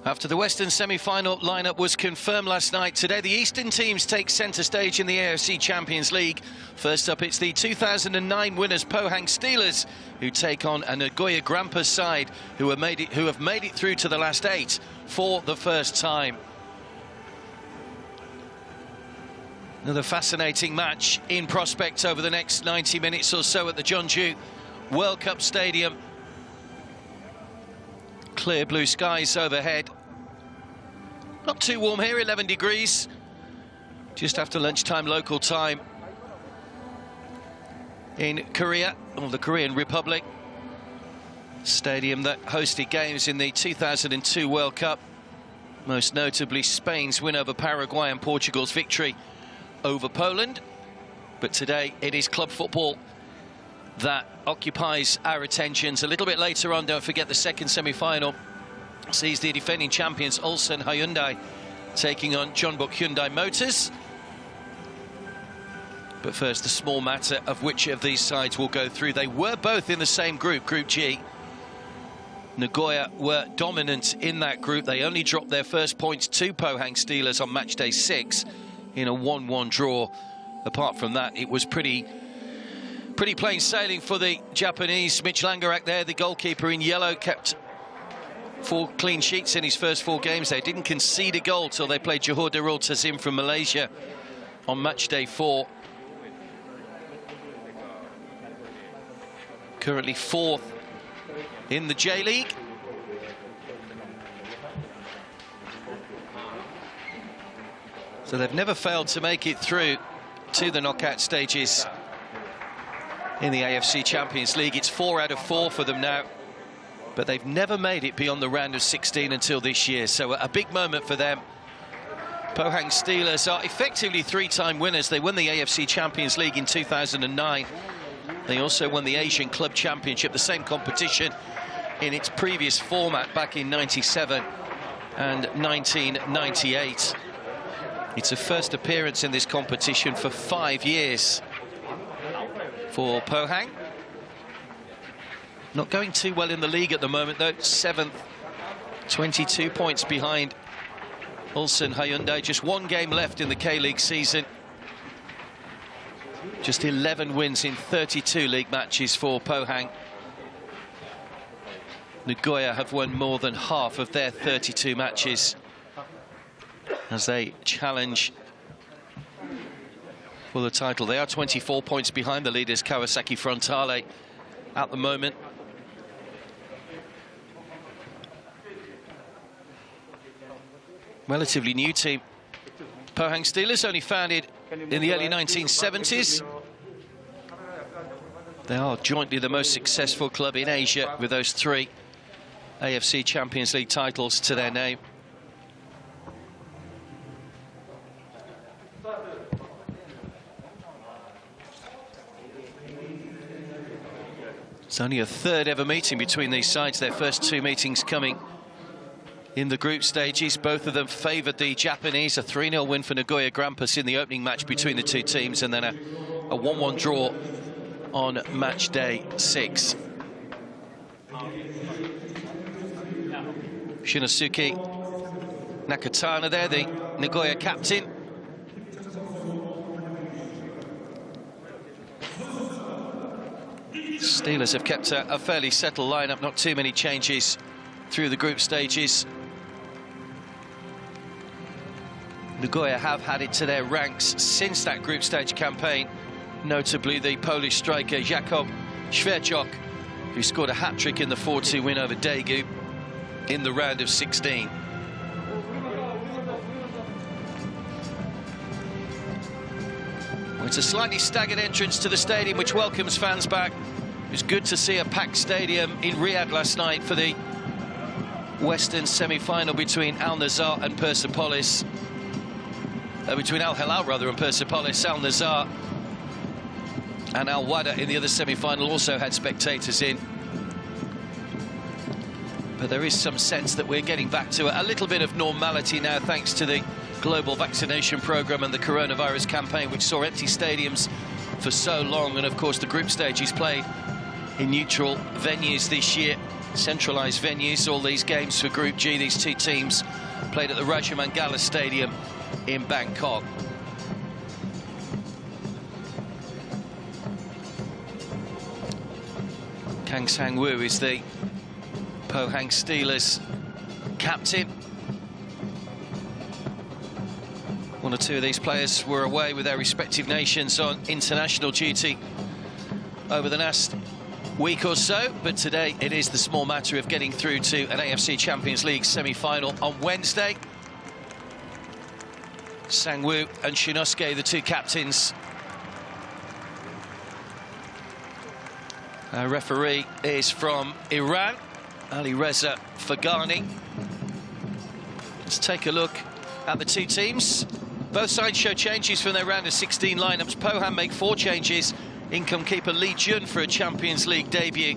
After the Western semi-final lineup was confirmed last night, today the Eastern teams take centre stage in the AFC Champions League. First up, it's the 2009 winners Pohang Steelers, who take on a Nagoya Grampus side who have made it through to the last 8 for the first time. Another fascinating match in prospect over the next 90 minutes or so at the Jeonju World Cup Stadium. Clear blue skies overhead. Not too warm here, 11 degrees. Just after lunchtime local time in Korea, or the Korean Republic. Stadium that hosted games in the 2002 World Cup. Most notably Spain's win over Paraguay and Portugal's victory over Poland. But today it is club football that occupies our attentions. A little bit later on, don't forget, the second semi-final sees the defending champions Ulsan Hyundai taking on Jeonbuk Hyundai Motors. But first, the small matter of which of these sides will go through. They were both in the same group, Group G. Nagoya were dominant in that group. They only dropped their first points to Pohang Steelers on match day 6 in a 1-1 draw. Apart from that, it was pretty plain sailing for the Japanese. Mitch Langerak there, the goalkeeper in yellow, kept 4 clean sheets in his first 4 games. They didn't concede a goal till they played Johor Darul Tazim from Malaysia on match day 4. Currently 4th in the J-League. So they've never failed to make it through to the knockout stages in the AFC Champions League. It's 4 out of 4 for them now, but they've never made it beyond the round of 16 until this year. So a big moment for them. Pohang Steelers are effectively 3-time winners. They won the AFC Champions League in 2009. They also won the Asian Club Championship, the same competition in its previous format back in '97 and 1998. It's a first appearance in this competition for 5 years for Pohang. Not going too well in the league at the moment, though. 7th, 22 points behind Ulsan Hyundai. Just 1 game left in the K-League season. Just 11 wins in 32 league matches for Pohang. Nagoya have won more than half of their 32 matches as they challenge for the title. They are 24 points behind the leaders Kawasaki Frontale at the moment. Relatively new team. Pohang Steelers, only founded in the early 1970s. They are jointly the most successful club in Asia with those 3 AFC Champions League titles to their name. It's only a 3rd ever meeting between these sides, their first 2 meetings coming in the group stages. Both of them favoured the Japanese. A 3-0 win for Nagoya Grampus in the opening match between the 2 teams, and then a 1-1 draw on match day 6. Shinosuke Nakatana there, the Nagoya captain. Steelers have kept a fairly settled lineup, not too many changes through the group stages. Nagoya have had it to their ranks since that group stage campaign, notably the Polish striker Jakub Świerczok, who scored a hat-trick in the 4-2 win over Daegu in the round of 16. Well, it's a slightly staggered entrance to the stadium, which welcomes fans back. It was good to see a packed stadium in Riyadh last night for the Western semi-final between Al-Nazar and Persepolis. Between Al-Hilal, rather, and Persepolis. Al-Nazar and Al-Wada in the other semi-final also had spectators in. But there is some sense that we're getting back to a little bit of normality now, thanks to the global vaccination programme and the coronavirus campaign, which saw empty stadiums for so long. And, of course, the group stage is played in neutral venues this year. centralised venues. All these games for Group G, these two teams played at the Rajamangala Stadium in Bangkok. Kang Sang-woo is the Pohang Steelers captain. One or two of these players were away with their respective nations on international duty over the last week or so, but today it is the small matter of getting through to an AFC Champions League semi-final on Wednesday. Sang-woo and Shinosuke, the two captains. Our referee is from Iran, Ali Reza Fagani. Let's take a look at the two teams. Both sides show changes from their round of 16 lineups. Pohang make 4 changes. Income keeper Lee Jun for a Champions League debut.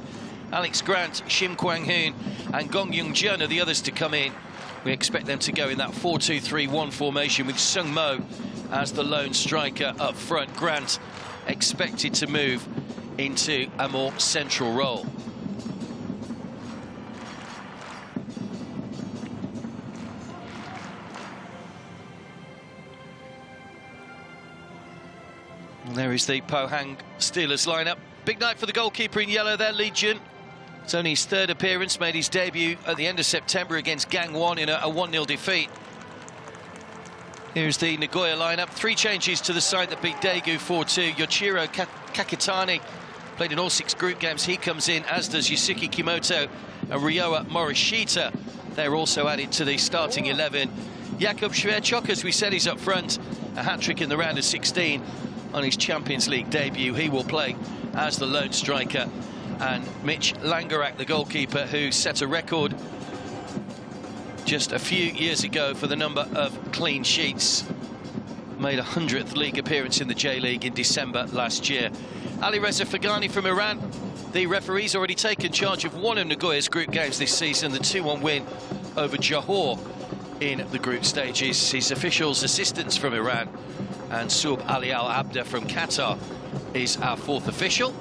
Alex Grant, Shim Kwang-hoon and Gong Yung-jun are the others to come in. We expect them to go in that 4-2-3-1 formation with Sung Mo as the lone striker up front. Grant expected to move into a more central role. And there is the Pohang Steelers lineup. Big night for the goalkeeper in yellow there, Lee Jun. It's only his 3rd appearance, made his debut at the end of September against Gangwon in a 1-0 defeat. Here's the Nagoya lineup. 3 changes to the side that beat Daegu 4-2. Yoichiro Kakitani played in all 6 group games. He comes in, as does Yusuke Kimoto and Ryoa Morishita. They're also added to the starting 11. Jakub Schwerchok, as we said, he's up front. A hat-trick in the round of 16 on his Champions League debut. He will play as the lone striker. And Mitch Langerak, the goalkeeper, who set a record just a few years ago for the number of clean sheets. Made a 100th league appearance in the J-League in December last year. Ali Reza Fagani from Iran, the referee's already taken charge of one of Nagoya's group games this season, the 2-1 win over Johor in the group stages. His officials' assistants from Iran, and Sub Ali Al Abda from Qatar is our 4th official.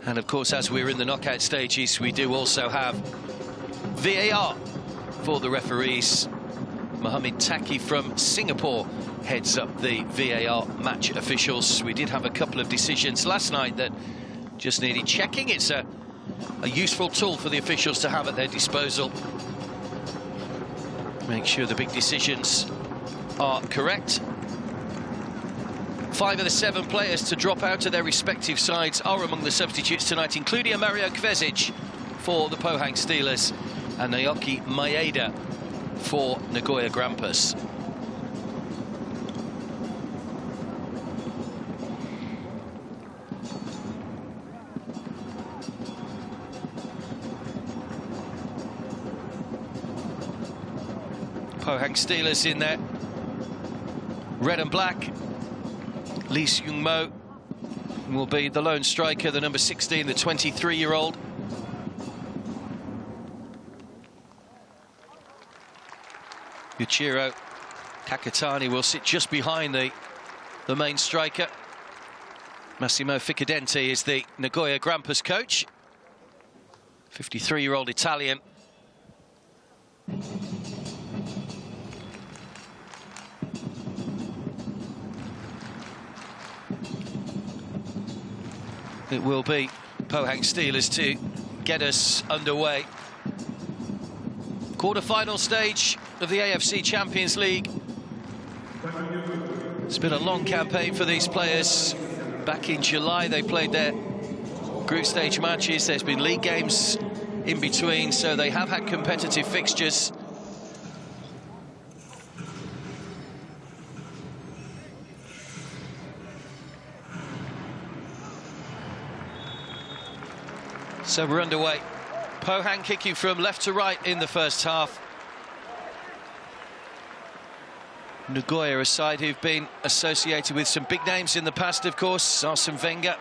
And of course, as we're in the knockout stages, we do also have VAR for the referees. Mohammed Taki from Singapore heads up the VAR match officials. We did have a couple of decisions last night that just needed checking. It's a useful tool for the officials to have at their disposal. Make sure the big decisions are correct. 5 of the 7 players to drop out of their respective sides are among the substitutes tonight, including Mario Kvezic for the Pohang Steelers and Naoki Maeda for Nagoya Grampus. Pohang Steelers in there, red and black. Lee Seung-mo will be the lone striker, the number 16, the 23-year-old. Yuichiro Kakitani will sit just behind the main striker. Massimo Ficadente is the Nagoya Grampus coach. 53-year-old Italian. It will be Pohang Steelers to get us underway. Quarter-final stage of the AFC Champions League. It's been a long campaign for these players. Back in July, they played their group stage matches. There's been league games in between, so they have had competitive fixtures. So we're underway. Pohang kicking from left to right in the first half. Nagoya, a side who've been associated with some big names in the past, of course. Arsene Wenger.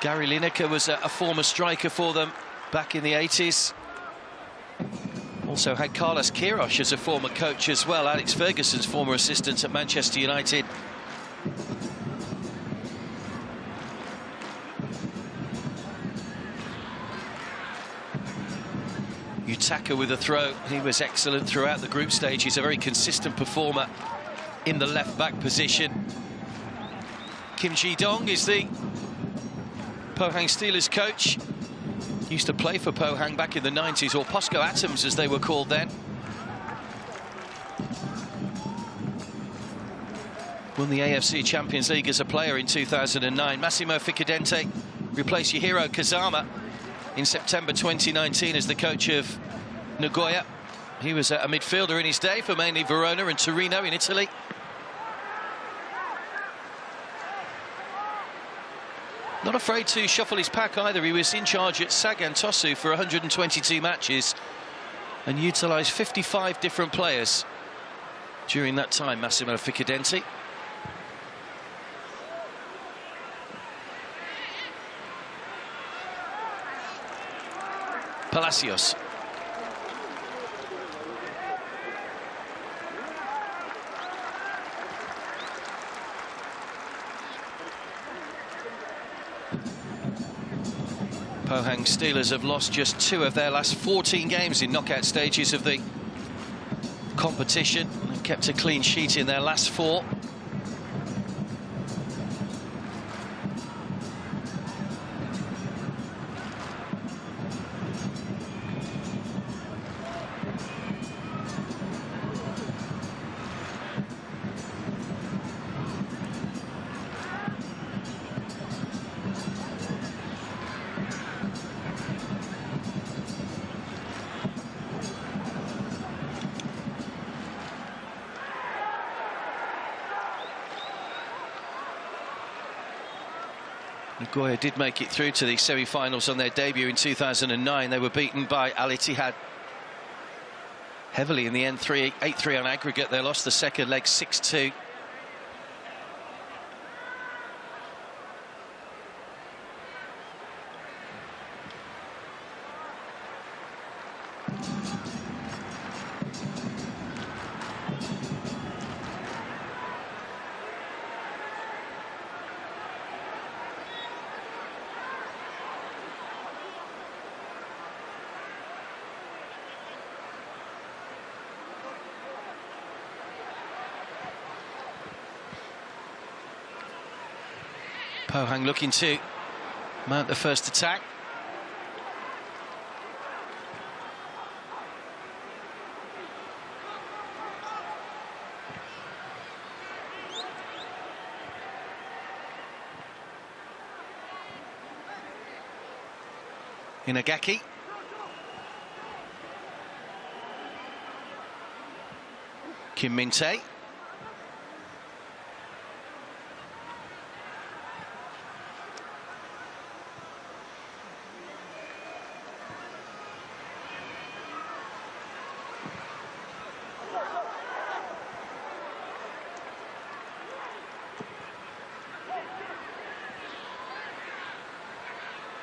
Gary Lineker was a former striker for them back in the 80s. Also had Carlos Queiroz as a former coach as well. Alex Ferguson's former assistant at Manchester United. Yutaka with a throw. He was excellent throughout the group stage. He's a very consistent performer in the left-back position. Kim Ji-dong is the Pohang Steelers coach. Used to play for Pohang back in the 90s, or POSCO Atoms as they were called then. Won the AFC Champions League as a player in 2009. Massimo Ficadente replaced Yohiro Kazama in September 2019 as the coach of Nagoya. He was a midfielder in his day for mainly Verona and Torino in Italy. Not afraid to shuffle his pack either. He was in charge at Sagan Tosu for 122 matches and utilised 55 different players during that time, Massimo Ficadente. Palacios. Pohang Steelers have lost just 2 of their last 14 games in knockout stages of the competition and kept a clean sheet in their last 4. Nagoya did make it through to the semi-finals on their debut in 2009. They were beaten by Al Ittihad heavily in the end, 8-3 on aggregate. They lost the second leg 6-2. Pohang looking to mount the first attack. Inagaki. Kim Min-tae.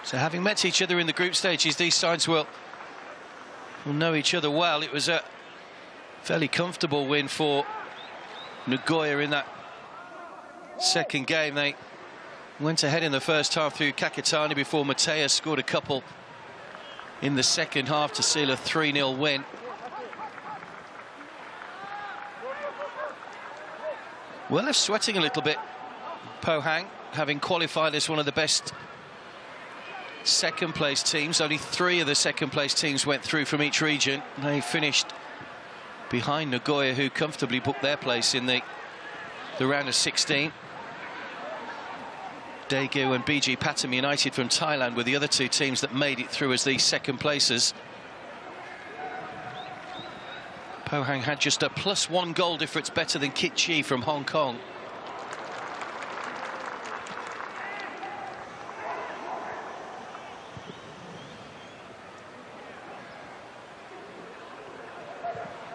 So having met each other in the group stages, these sides will know each other well. It was a fairly comfortable win for Nagoya in that second game. They went ahead in the first half through Kakatani before Mateus scored a couple in the second half to seal a 3-0 win. Well, they're sweating a little bit, Pohang, having qualified as one of the best second-place teams. Only 3 of the second-place teams went through from each region. They finished behind Nagoya, who comfortably booked their place in the round of 16. Daegu and BG Pathum United from Thailand were the other 2 teams that made it through as the second placers. Pohang had just a +1 goal difference better than Kit Chi from Hong Kong.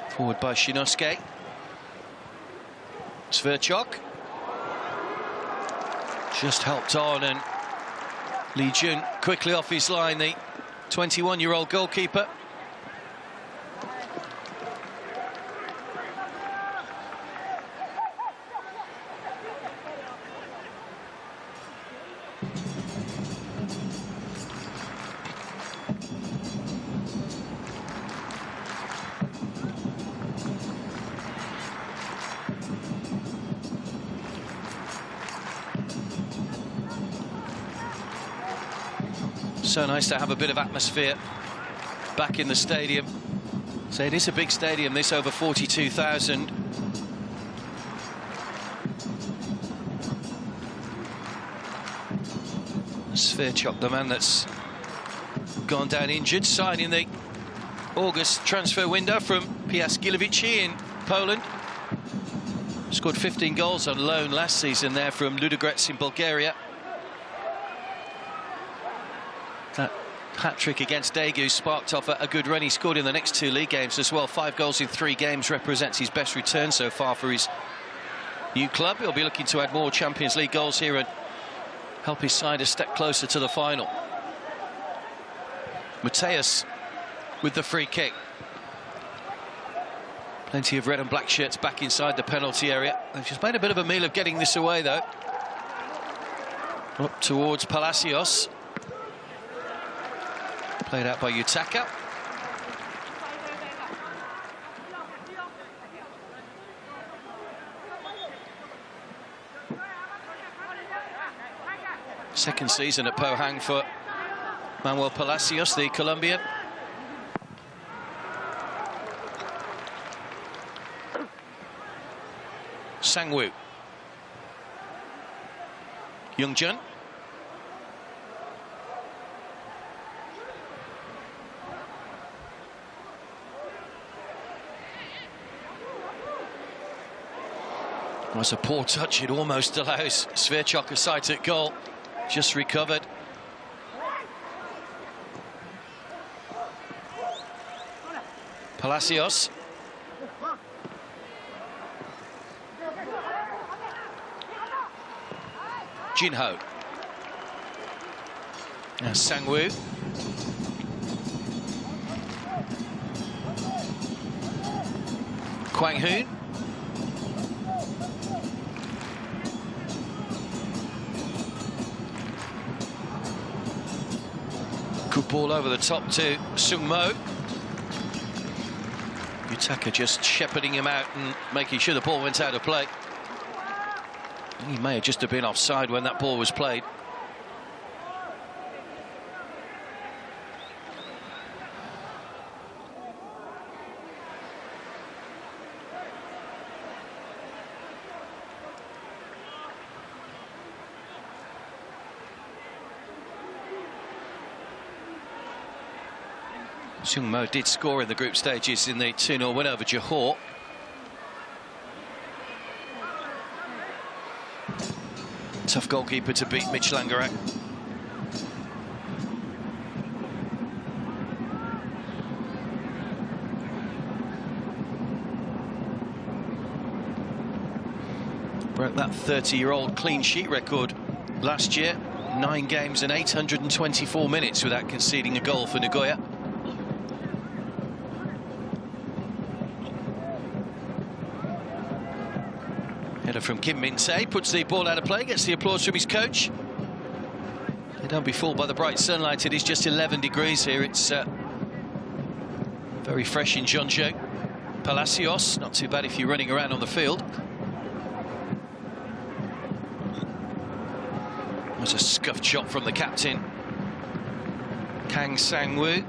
Forward by Shinosuke. Sverchok. Just helped on, and Lee Jun quickly off his line, the 21-year-old goalkeeper. So nice to have a bit of atmosphere back in the stadium. So it is a big stadium, this, over 42,000. Sverchok, the man that's gone down injured, signing the August transfer window from Piast Gliwice in Poland. Scored 15 goals on loan last season there from Ludogorets in Bulgaria. That hat-trick against Daegu sparked off a good run. He scored in the next 2 league games as well. 5 goals in 3 games represents his best return so far for his new club. He'll be looking to add more Champions League goals here and help his side a step closer to the final. Mateus with the free kick. Plenty of red and black shirts back inside the penalty area. They've just made a bit of a meal of getting this away, though. Up towards Palacios. Played out by Yutaka. Second season at Pohang for Manuel Palacios, the Colombian. Sangwoo. Youngjun. Was a poor touch. It almost allows Sverchok a sight at goal. Just recovered. Palacios. Jinho. Now Sangwoo. Kwang Hoon. Good ball over the top to Sung Mo. Yutaka just shepherding him out and making sure the ball went out of play. He may have just have been offside when that ball was played. Sung Mo did score in the group stages in the 2-0 win over Johor. Tough goalkeeper to beat, Mitch Langerak. Broke that 30-year-old clean sheet record last year. 9 games and 824 minutes without conceding a goal for Nagoya. Header from Kim Min-tae, puts the ball out of play, gets the applause from his coach. They don't be fooled by the bright sunlight. It is just 11 degrees here. It's very fresh in Jeonju. Palacios, not too bad if you're running around on the field. Was a scuffed shot from the captain, Kang Sang-woo.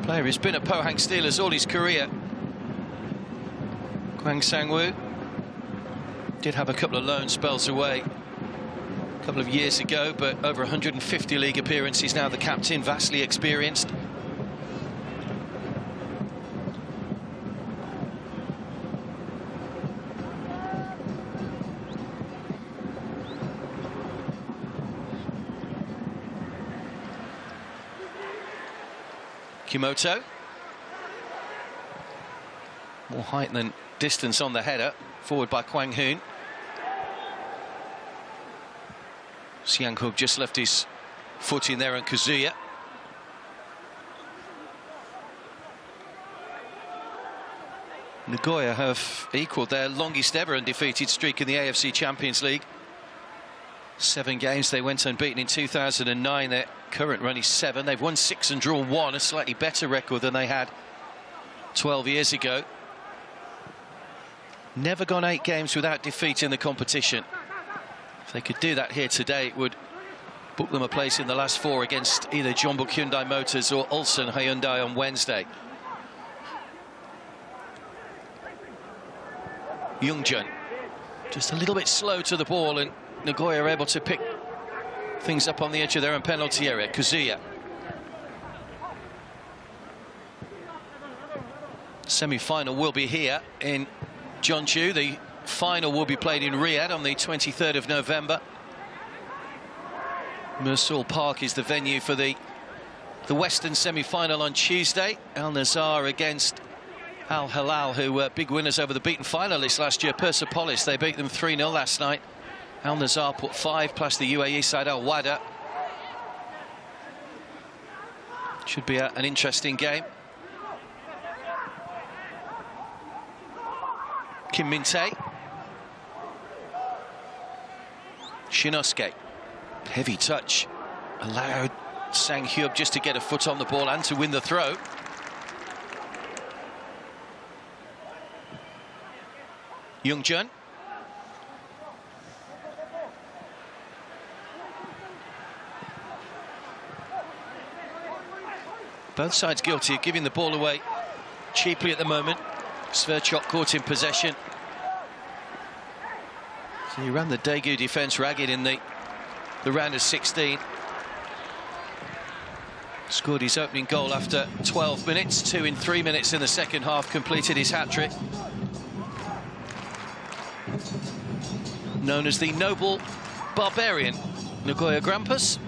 Player who's been at Pohang Steelers all his career. Kang Sang-woo did have a couple of loan spells away a couple of years ago, but over 150 league appearances now. The captain, vastly experienced. Kimoto. More height than distance on the header. Forward by Kwang Hoon. Siang Hook just left his foot in there, and Kazuya. Nagoya have equalled their longest ever undefeated streak in the AFC Champions League. 7 games. They went unbeaten in 2009. Their current run is 7. They've won 6 and drawn 1, a slightly better record than they had 12 years ago. Never gone 8 games without defeat in the competition. If they could do that here today, it would book them a place in the last 4 against either Jeonbuk Hyundai Motors or Ulsan Hyundai on Wednesday. Youngjun just a little bit slow to the ball, and Nagoya are able to pick things up on the edge of their own penalty area. Kazuya. Semi-final will be here in Jeonju. The final will be played in Riyadh on the 23rd of November. Mersul Park is the venue for the Western semi-final on Tuesday. Al Nazar against Al Hilal, who were big winners over the beaten finalists last year, Persepolis. They beat them 3-0 last night. Al Nazar put 5, plus the UAE side Al Wada. Should be an interesting game. Kim Min-tae. Shinosuke. Heavy touch. Allowed Sang Hyuk just to get a foot on the ball and to win the throw. Youngjun. Both sides guilty of giving the ball away cheaply at the moment. Sverchok caught in possession. So he ran the Daegu defence ragged in the round of 16. Scored his opening goal after 12 minutes, 2 in 3 minutes in the second half, completed his hat-trick. Known as the Noble Barbarian, Nagoya Grampus.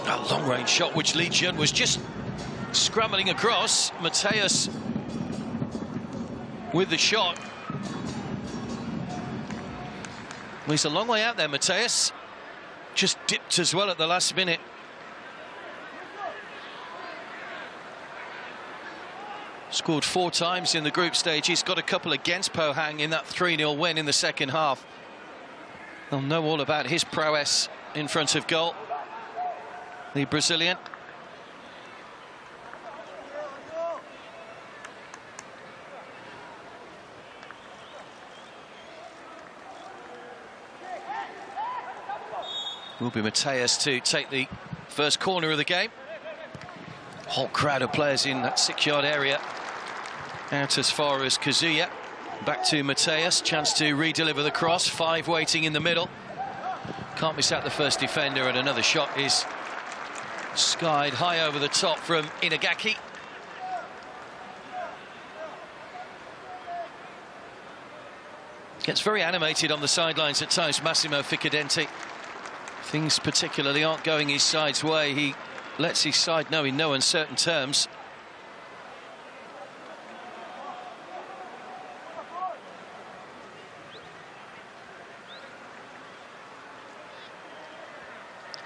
A long-range shot which Lee Jun was just scrambling across. Mateus with the shot. Well, he's a long way out there, Mateus. Just dipped as well at the last minute. Scored 4 times in the group stage. He's got a couple against Pohang in that 3-0 win in the second half. They'll know all about his prowess in front of goal. The Brazilian. Will be Mateus to take the first corner of the game. Whole crowd of players in that 6-yard area. Out as far as Kazuya. Back to Mateus. Chance to re-deliver the cross. 5 waiting in the middle. Can't miss out the first defender, and another shot is skied high over the top from Inagaki. Gets very animated on the sidelines at times, Massimo Ficadenti. Things particularly aren't going his side's way. He lets his side know in no uncertain terms.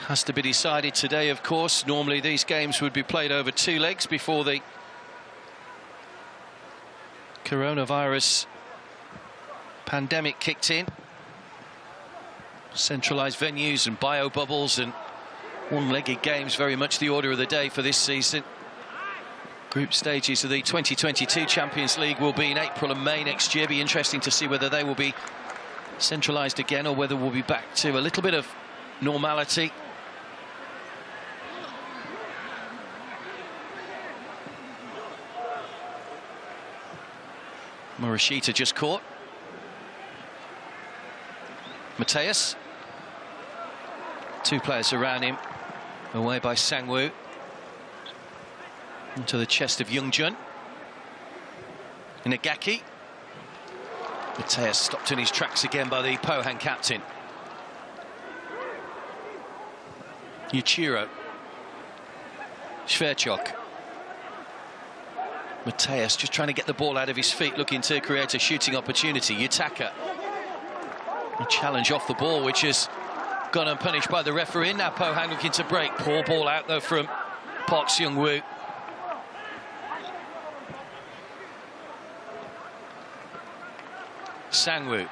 Has to be decided today, of course. Normally these games would be played over 2 legs before the coronavirus pandemic kicked in. Centralised venues and bio-bubbles and one-legged games, very much the order of the day for this season. Group stages of the 2022 Champions League will be in April and May next year. Be interesting to see whether they will be centralised again or whether we'll be back to a little bit of normality. Morishita just caught. Mateus. 2 players around him. Away by Sang-woo. Into the chest of Youngjun. Inagaki. Mateus stopped in his tracks again by the Pohang captain. Yuichiro. Sverchok. Mateus just trying to get the ball out of his feet, looking to create a shooting opportunity. Yutaka. A challenge off the ball, which has gone unpunished by the referee. Now Pohang looking to break. Poor ball out, though, from Park Seung-woo. Sang-woo.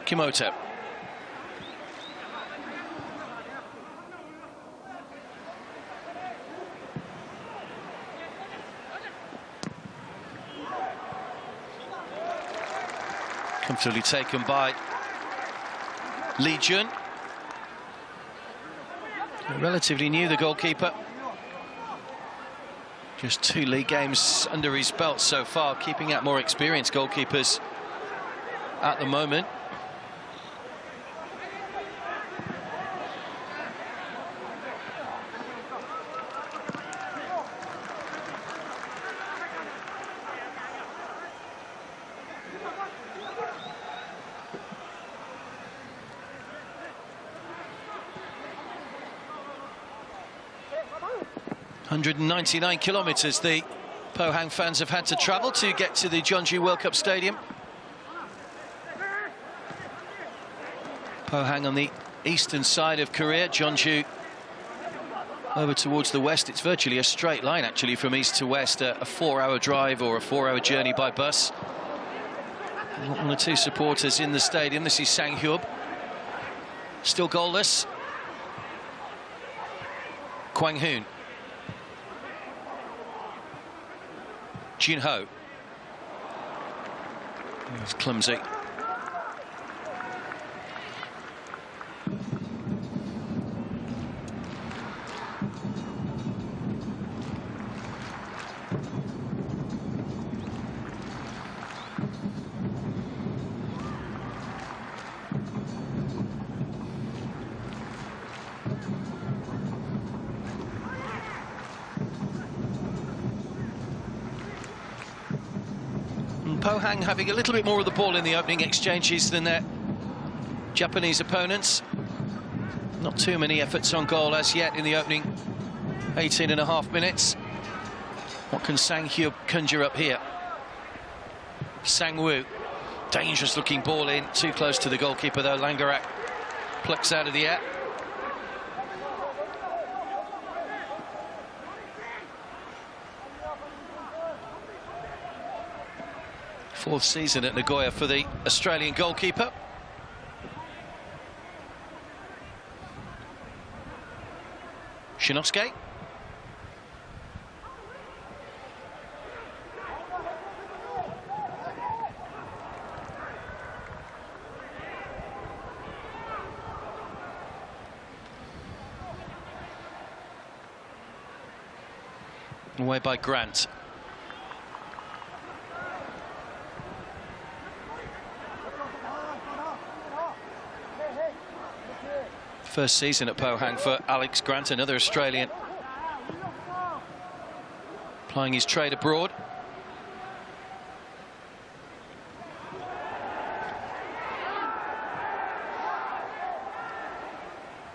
Kimoto. Comfortably taken by Lee Jun. Relatively new, the goalkeeper. Just 2 league games under his belt so far, keeping out more experienced goalkeepers at the moment. ...199 kilometres the Pohang fans have had to travel to get to the Jeonju World Cup Stadium. Pohang on the eastern side of Korea, Jeonju over towards the west. It's virtually a straight line, actually, from east to west, a 4-hour drive or a 4-hour journey by bus. One or two supporters in the stadium. This is Sang Hyub, still goalless. Kwang Hoon. Jin Ho. It's clumsy. Pohang having a little bit more of the ball in the opening exchanges than their Japanese opponents. Not too many efforts on goal as yet in the opening 18.5 minutes. What can Sang Hyub conjure up here? Sang Woo, dangerous looking ball in, too close to the goalkeeper though. Langarak plucks out of the air. Fourth season at Nagoya for the Australian goalkeeper. Shinosuke. Away by Grant. First season at Pohang for Alex Grant, another Australian plying his trade abroad.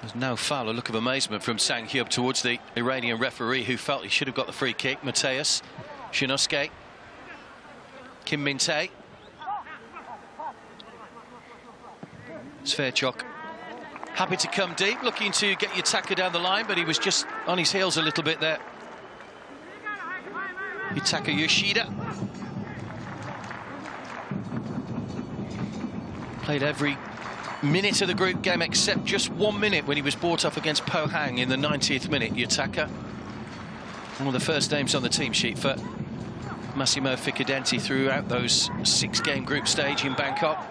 There's no foul. A look of amazement from Sang Hyub towards the Iranian referee, who felt he should have got the free kick. Mateus, Shinosuke, Kim Min-tae. Sverchok happy to come deep, looking to get Yutaka down the line, but he was just on his heels a little bit there. Yutaka Yoshida. Played every minute of the group game except just 1 minute when he was brought off against Pohang in the 90th minute. Yutaka, one of the first names on the team sheet for Massimo Ficadenti throughout those 6-game group stage in Bangkok.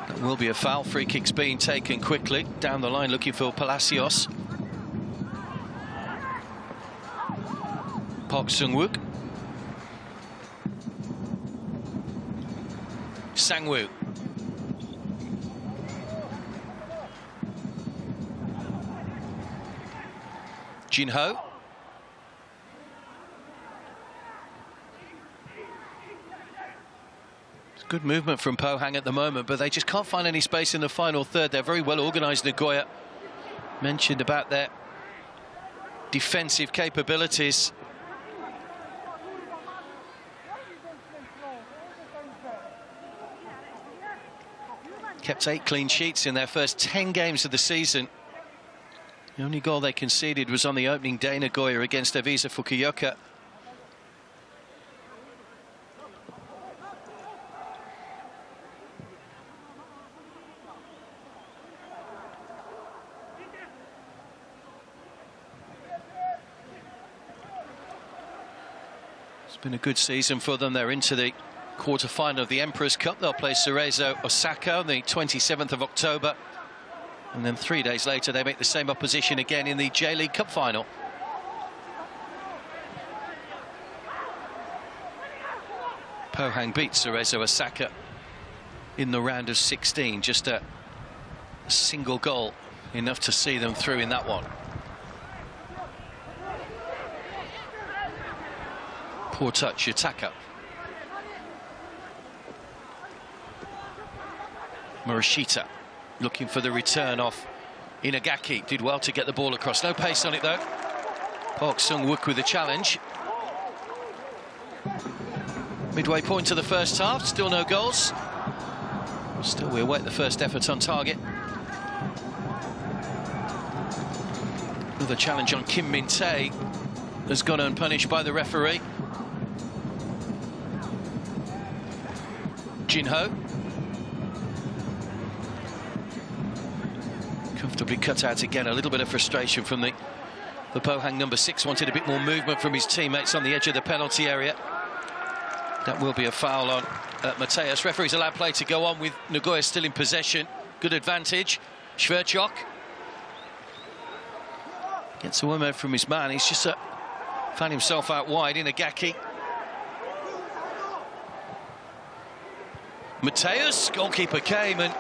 That will be a foul. Free kick's being taken quickly down the line, looking for Palacios. Park Sung-wook. Sang-woo. Jin Ho. It's good movement from Pohang at the moment, but they just can't find any space in the final third. They're very well organised, Nagoya. Mentioned about their defensive capabilities. Kept 8 clean sheets in their first 10 games of the season. The only goal they conceded was on the opening day, Nagoya, against Evisa Fukuoka. It's been a good season for them. They're into the quarter-final of the Emperor's Cup. They'll play Cerezo Osaka on the 27th of October. And then 3 days later, they make the same opposition again in the J-League Cup final. Pohang beat Cerezo Osaka in the round of 16. Just a single goal, enough to see them through in that one. Poor touch, Yutaka. Murashita looking for the return off Inagaki. Did well to get the ball across. No pace on it though. Park Sung-wook with the challenge. Midway point to the first half, still no goals. Still we await the first effort on target. Another challenge on Kim Min-tae has gone unpunished by the referee. Jin-ho. Comfortably cut out again. A little bit of frustration from the Pohang number 6. Wanted a bit more movement from his teammates on the edge of the penalty area. That will be a foul on Mateus. Referee's allowed play to go on with Nagoya still in possession. Good advantage. Shverchok gets a woman from his man. He's just found himself out wide. Inagaki. Mateus, goalkeeper came and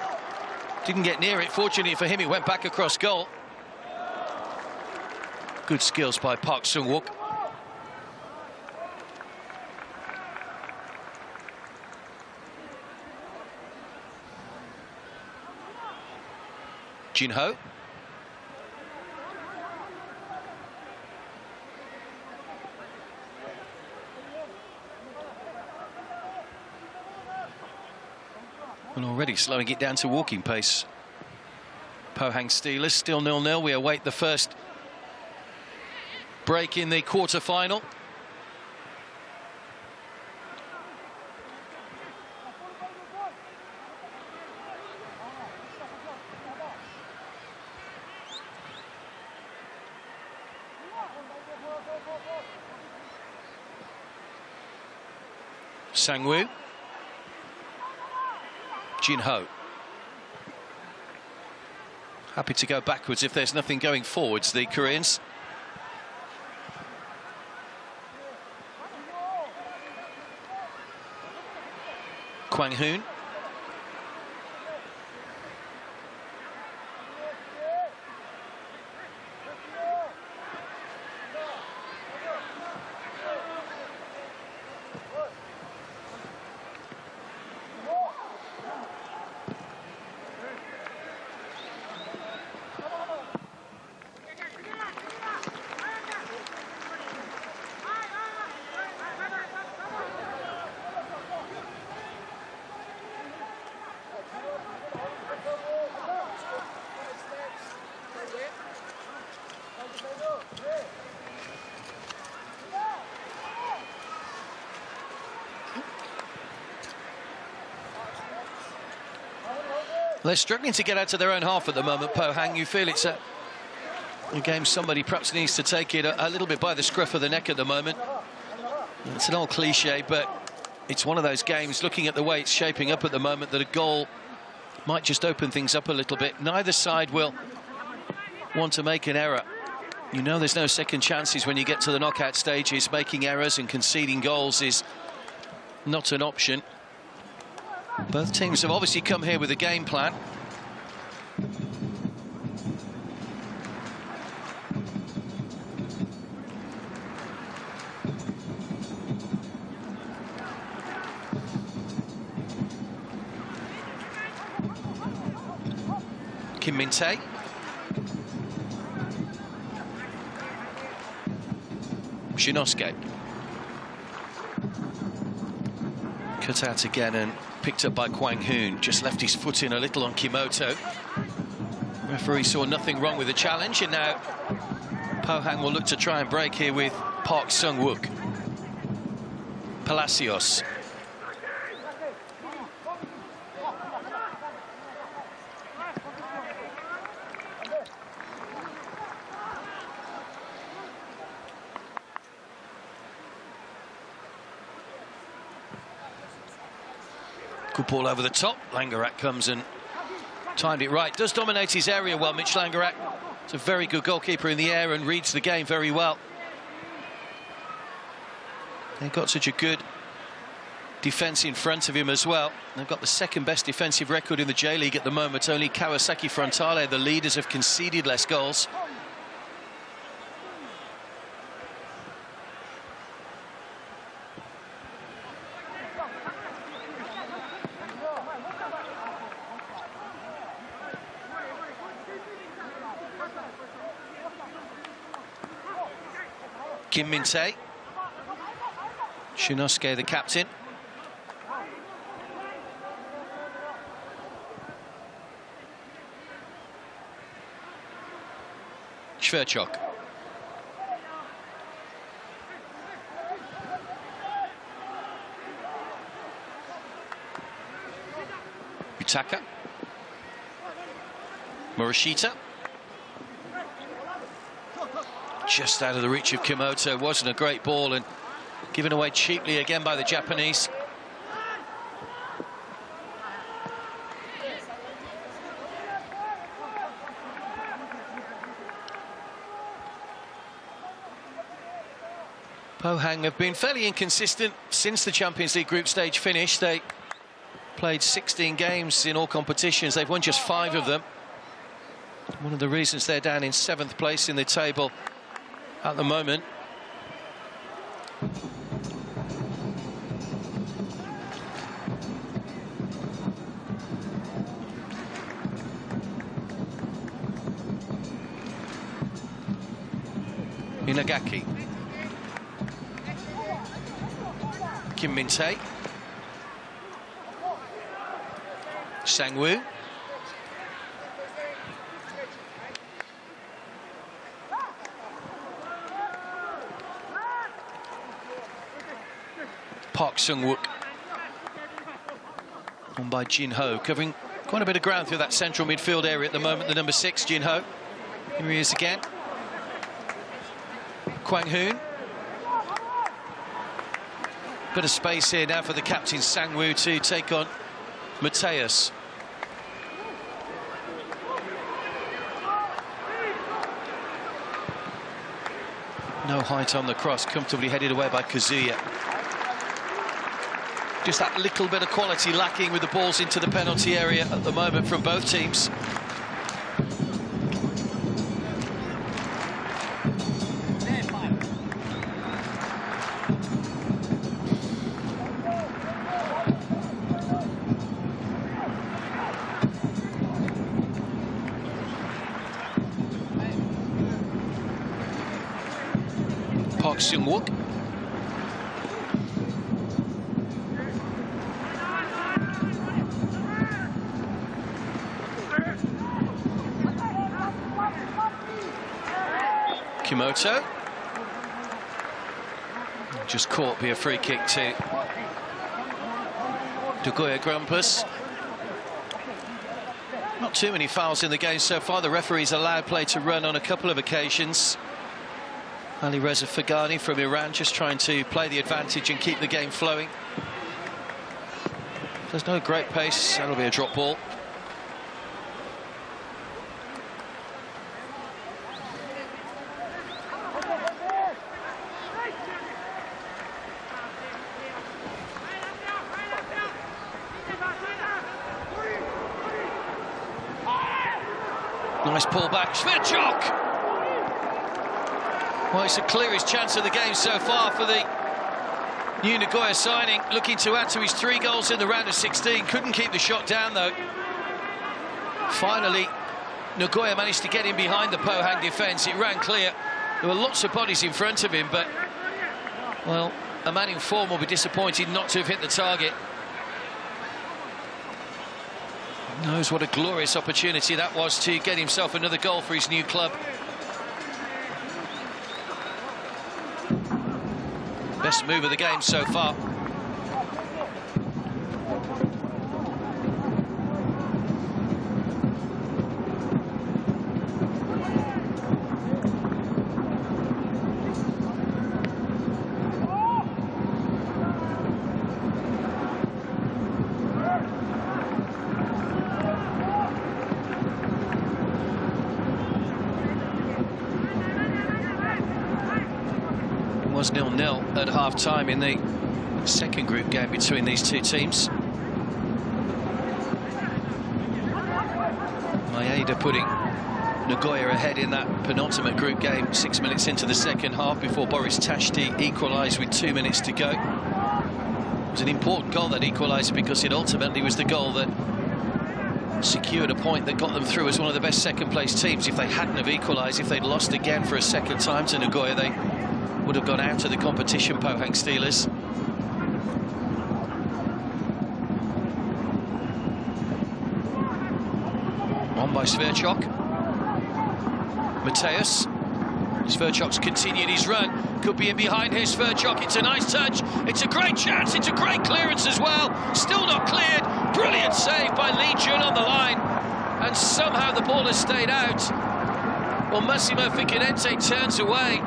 didn't get near it. Fortunately for him, it went back across goal. Good skills by Park Sung-wook. Jin-ho. And already slowing it down to walking pace. Pohang Steelers still 0-0. We await the first break in the quarter-final. Sang-woo. Jin-ho. Happy to go backwards if there's nothing going forwards, the Koreans. Kwang-hoon. They're struggling to get out to their own half at the moment, Pohang. You feel it's a game somebody perhaps needs to take it a little bit by the scruff of the neck at the moment. It's an old cliche, but it's one of those games, looking at the way it's shaping up at the moment, that a goal might just open things up a little bit. Neither side will want to make an error. You know there's no second chances when you get to the knockout stages. Making errors and conceding goals is not an option. Both teams have obviously come here with a game plan. Kim Min-tae. Shinosuke. Cut out again and picked up by Kwang-hoon. Just left his foot in a little on Kimoto. Referee saw nothing wrong with the challenge, and now Pohang will look to try and break here with Park Sung-wook. Palacios. Good ball over the top. Langerak comes and timed it right. Does dominate his area well, Mitch Langerak. He's a very good goalkeeper in the air and reads the game very well. They've got such a good defence in front of him as well. They've got the second best defensive record in the J-League at the moment. Only Kawasaki Frontale, the leaders, have conceded less goals. Kim Min-tae. Shinosuke, the captain. Shverchok. Utaka. Morishita. Just out of the reach of Kimoto. Wasn't a great ball and given away cheaply again by the Japanese. Pohang have been fairly inconsistent since the Champions League group stage finish. They played 16 games in all competitions. They've won just 5 of them. One of the reasons they're down in 7th place in the table at the moment. Inagaki. Kim Min-tae. Sang-woo. Park Sung-wook. On by Jin-ho, covering quite a bit of ground through that central midfield area at the moment, the number 6, Jin-ho. Here he is again. Kwang-hoon. Bit of space here now for the captain Sang-woo to take on Mateus. No height on the cross, comfortably headed away by Kazuya. Just that little bit of quality lacking with the balls into the penalty area at the moment from both teams. Park Sung-wook. Kimoto. Just caught by a free kick to Nagoya Grampus. Not too many fouls in the game so far. The referee's allowed play to run on a couple of occasions. Ali Reza Fagani from Iran just trying to play the advantage and keep the game flowing. There's no great pace. That'll be a drop ball. Nice pull back. Shverchok! Well, it's the clearest chance of the game so far for the new Nagoya signing, looking to add to his 3 goals in the round of 16. Couldn't keep the shot down, though. Finally, Nagoya managed to get in behind the Pohang defence. It ran clear. There were lots of bodies in front of him, but, well, a man in form will be disappointed not to have hit the target. Knows what a glorious opportunity that was to get himself another goal for his new club. Best move of the game so far. 0-0 at half-time in the second group game between these two teams. Maeda putting Nagoya ahead in that penultimate group game 6 minutes into the second half before Boris Tashti equalised with 2 minutes to go. It was an important goal, that equaliser, because it ultimately was the goal that secured a point that got them through as one of the best second-place teams. If they hadn't have equalised, if they'd lost again for a second time to Nagoya, they would have gone out of the competition, Pohang Steelers. On by Sverchok. Mateus. Sverchok's continued his run. Could be in behind here, Sverchok. It's a nice touch. It's a great chance. It's a great clearance as well. Still not cleared. Brilliant save by Lee Jun on the line. And somehow the ball has stayed out. Well, Massimo Ficcinente turns away.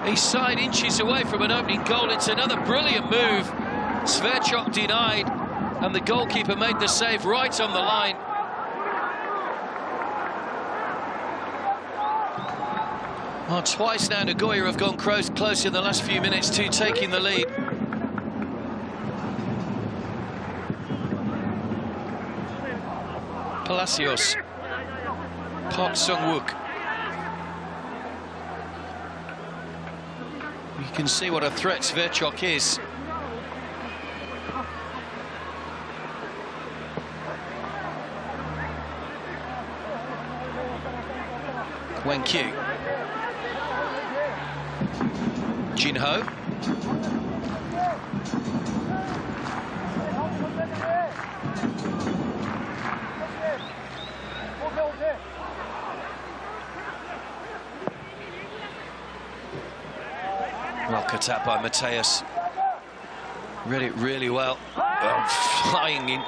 He's side inches away from an opening goal. It's another brilliant move. Sverchok denied, and the goalkeeper made the save right on the line. Well, twice now Nagoya have gone close in the last few minutes to taking the lead. Palacios. Park Sung-wook. You can see what a threat Sverchok is. Wen-kyu. Jin-ho. Well cut out by Mateus. Read it really well. Flying in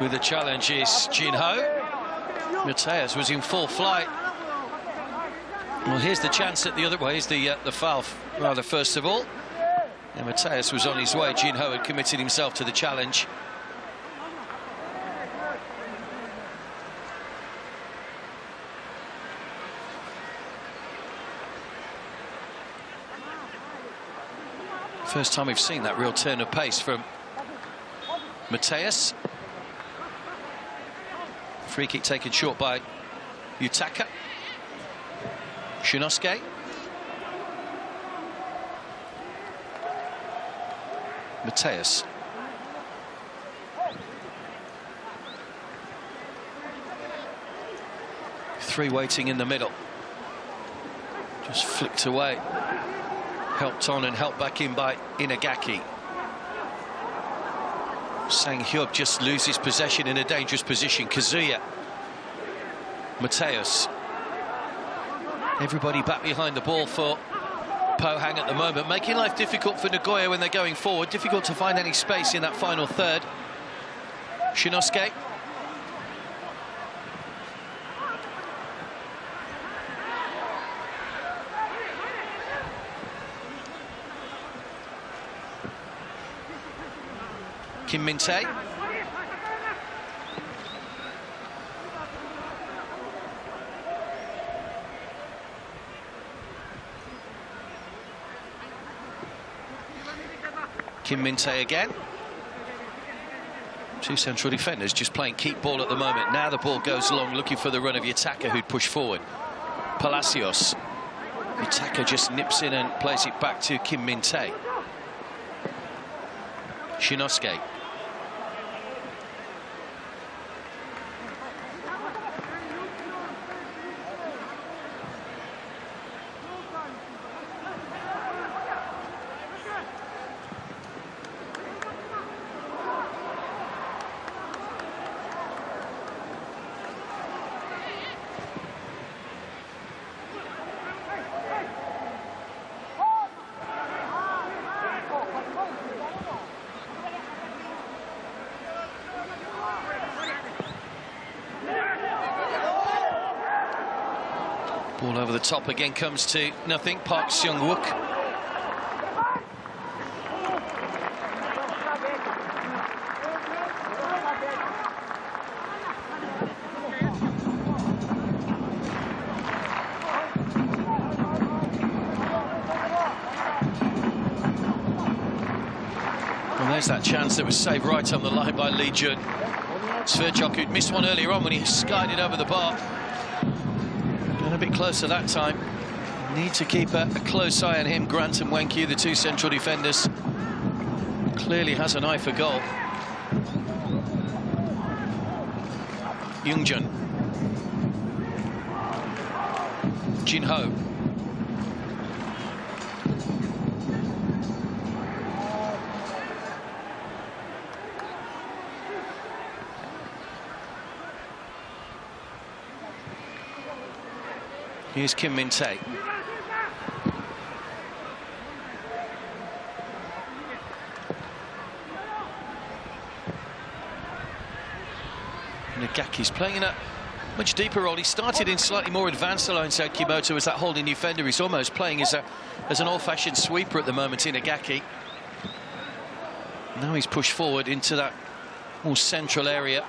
with the challenge is Jin-ho. Mateus was in full flight. Well, here's the chance at the other way. Here's the foul, rather, first of all. And Mateus was on his way. Jin-ho had committed himself to the challenge. First time we've seen that real turn of pace from Mateus. Free kick taken short by Yutaka. Shinosuke. Mateus. Three waiting in the middle. Just flicked away. Helped on and helped back in by Inagaki. Sang-hyuk just loses possession in a dangerous position. Kazuya. Mateus. Everybody back behind the ball for Pohang at the moment, making life difficult for Nagoya when they're going forward. Difficult to find any space in that final third. Shinosuke. Kim Min-tae. Kim Min-tae again. Two central defenders just playing keep ball at the moment. Now the ball goes long, looking for the run of Yutaka, who'd push forward. Palacios. Yutaka just nips in and plays it back to Kim Min-tae. Shinosuke. Ball over the top again, comes to nothing. Park Sung-wook. Well, there's that chance that was saved right on the line by Lee Jun. Sverchok, who'd missed one earlier on when he skied it over the bar. Got a bit closer that time. Need to keep a close eye on him. Grant and Wenku, the two central defenders. Clearly has an eye for goal. Youngjun. Jin-ho. Here's Kim Min-tae. Nagaki's playing in a much deeper role. He started in slightly more advanced alongside Kimoto as that holding defender. He's almost playing as an old-fashioned sweeper at the moment in Nagaki. Now he's pushed forward into that more central area.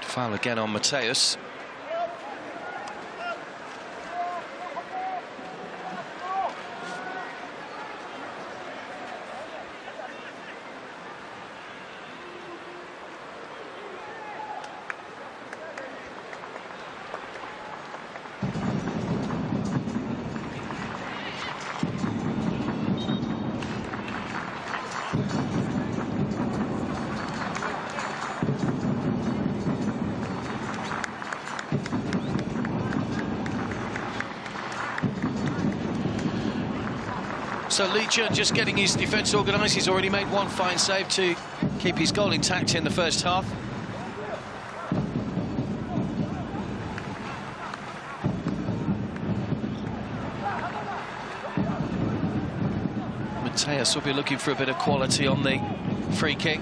Foul again on Mateus. So Lee Jun just getting his defence organised. He's already made one fine save to keep his goal intact in the first half. Mateus will be looking for a bit of quality on the free kick.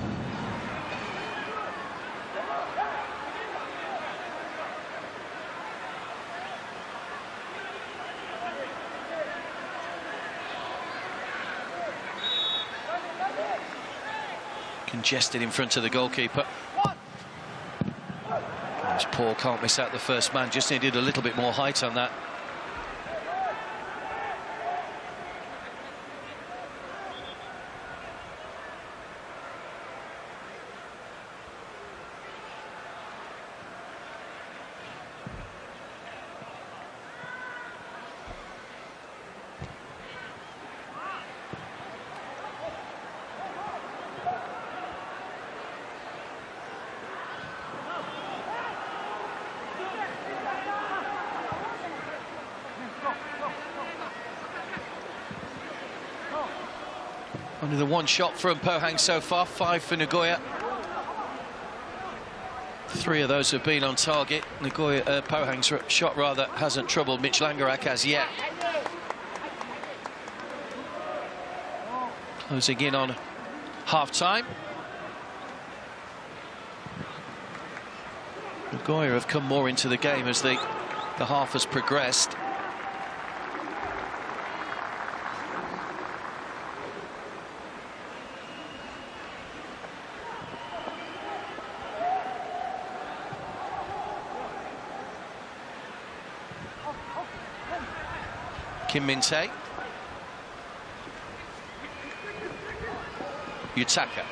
Congested in front of the goalkeeper. It's Paul, can't miss out the first man, just needed a little bit more height on that. Only the one shot from Pohang so far, 5 for Nagoya. 3 of those have been on target. Pohang's shot rather hasn't troubled Mitch Langerak as yet. Closing in on half-time. Nagoya have come more into the game as the half has progressed. Kim Min-tae. Yutaka.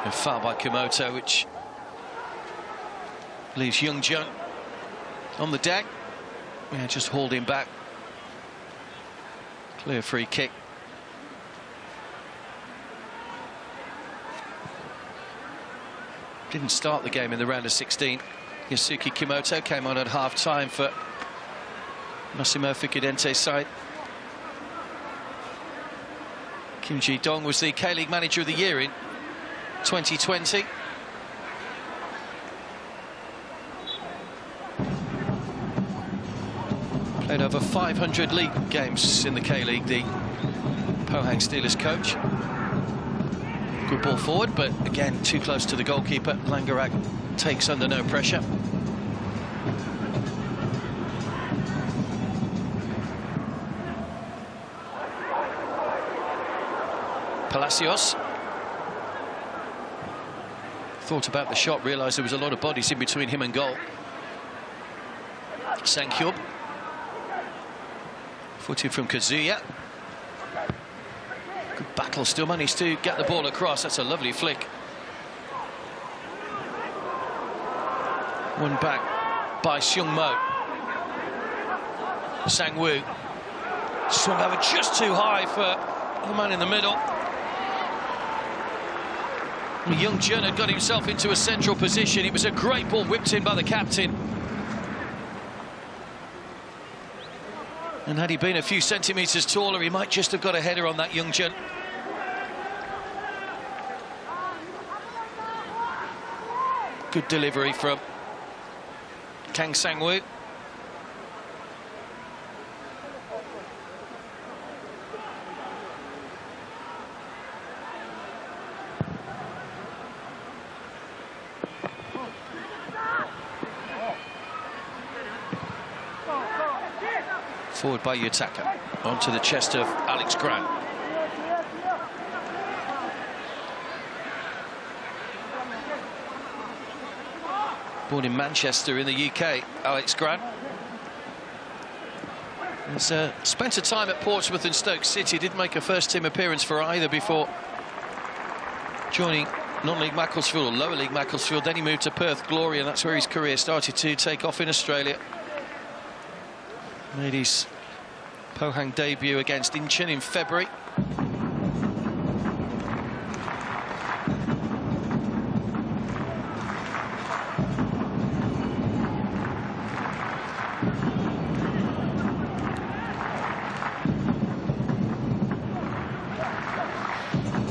A foul by Kimoto, which leaves Youngjun on the deck. Yeah, just hauled him back. Clear free kick. Didn't start the game in the round of 16. Yasuki Kimoto came on at half-time for Massimo Fukudente's side. Kim Ji-dong was the K-League Manager of the Year in 2020. Played over 500 league games in the K-League, the Pohang Steelers coach. Good ball forward, but again, too close to the goalkeeper. Langerak takes under no pressure. Palacios. Thought about the shot, realised there was a lot of bodies in between him and goal. Sankyub. Footed from Kazuya. Good battle, still managed to get the ball across. That's a lovely flick. One back by Seung Mo. Sang-woo. Swung over just too high for the man in the middle. Young Jun had got himself into a central position. It was a great ball whipped in by the captain. And had he been a few centimetres taller, he might just have got a header on that Young Jun. Good delivery from Kang Sang-woo. Forward by Yutaka, onto the chest of Alex Grant. Born in Manchester in the UK, Alex Grant. He's spent a time at Portsmouth and Stoke City, didn't make a first-team appearance for either before joining non-league Macclesfield, or lower league Macclesfield. Then he moved to Perth Glory, and that's where his career started to take off in Australia. Made his Pohang debut against Incheon in February.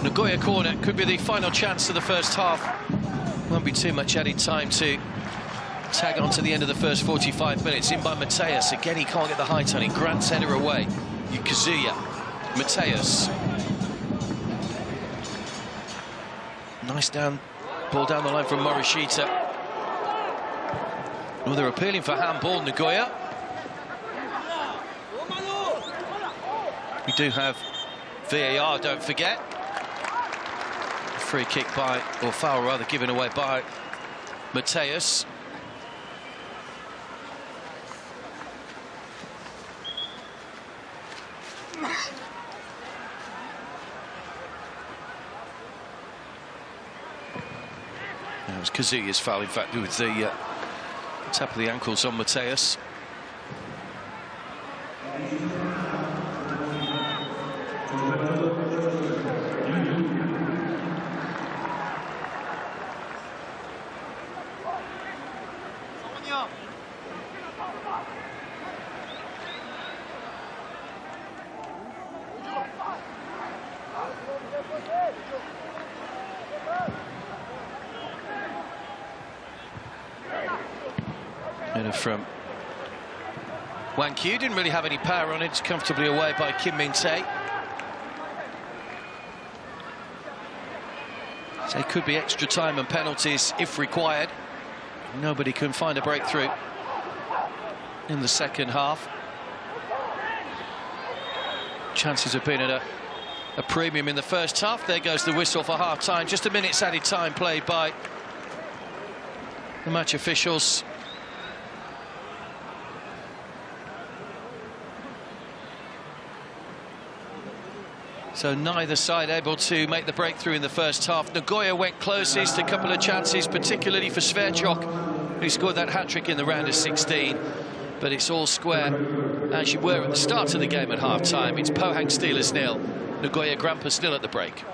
Nagoya corner could be the final chance of the first half. Won't be too much added time to tag on to the end of the first 45 minutes. In by Mateus. Again, he can't get the height on it. Grant's header away. Kazuya. Mateus. Nice ball down the line from Morishita. Well, they're appealing for handball, Nagoya. We do have VAR, don't forget. Free kick by, or foul rather, given away by Mateus. That was Kazuya's foul, in fact, with the tap of the ankles on Mateus. From Wang Q, didn't really have any power on it. It's comfortably away by Kim Min-tae. So it could be extra time and penalties if required. Nobody can find a breakthrough in the second half. Chances have been at a premium in the first half. There goes the whistle for half-time. Just a minute's added time played by the match officials. So neither side able to make the breakthrough in the first half. Nagoya went closest, a couple of chances, particularly for Sverchok, who scored that hat-trick in the round of 16. But it's all square, as you were at the start of the game at half-time. It's Pohang Steelers 0, Nagoya Grampus 0 at the break.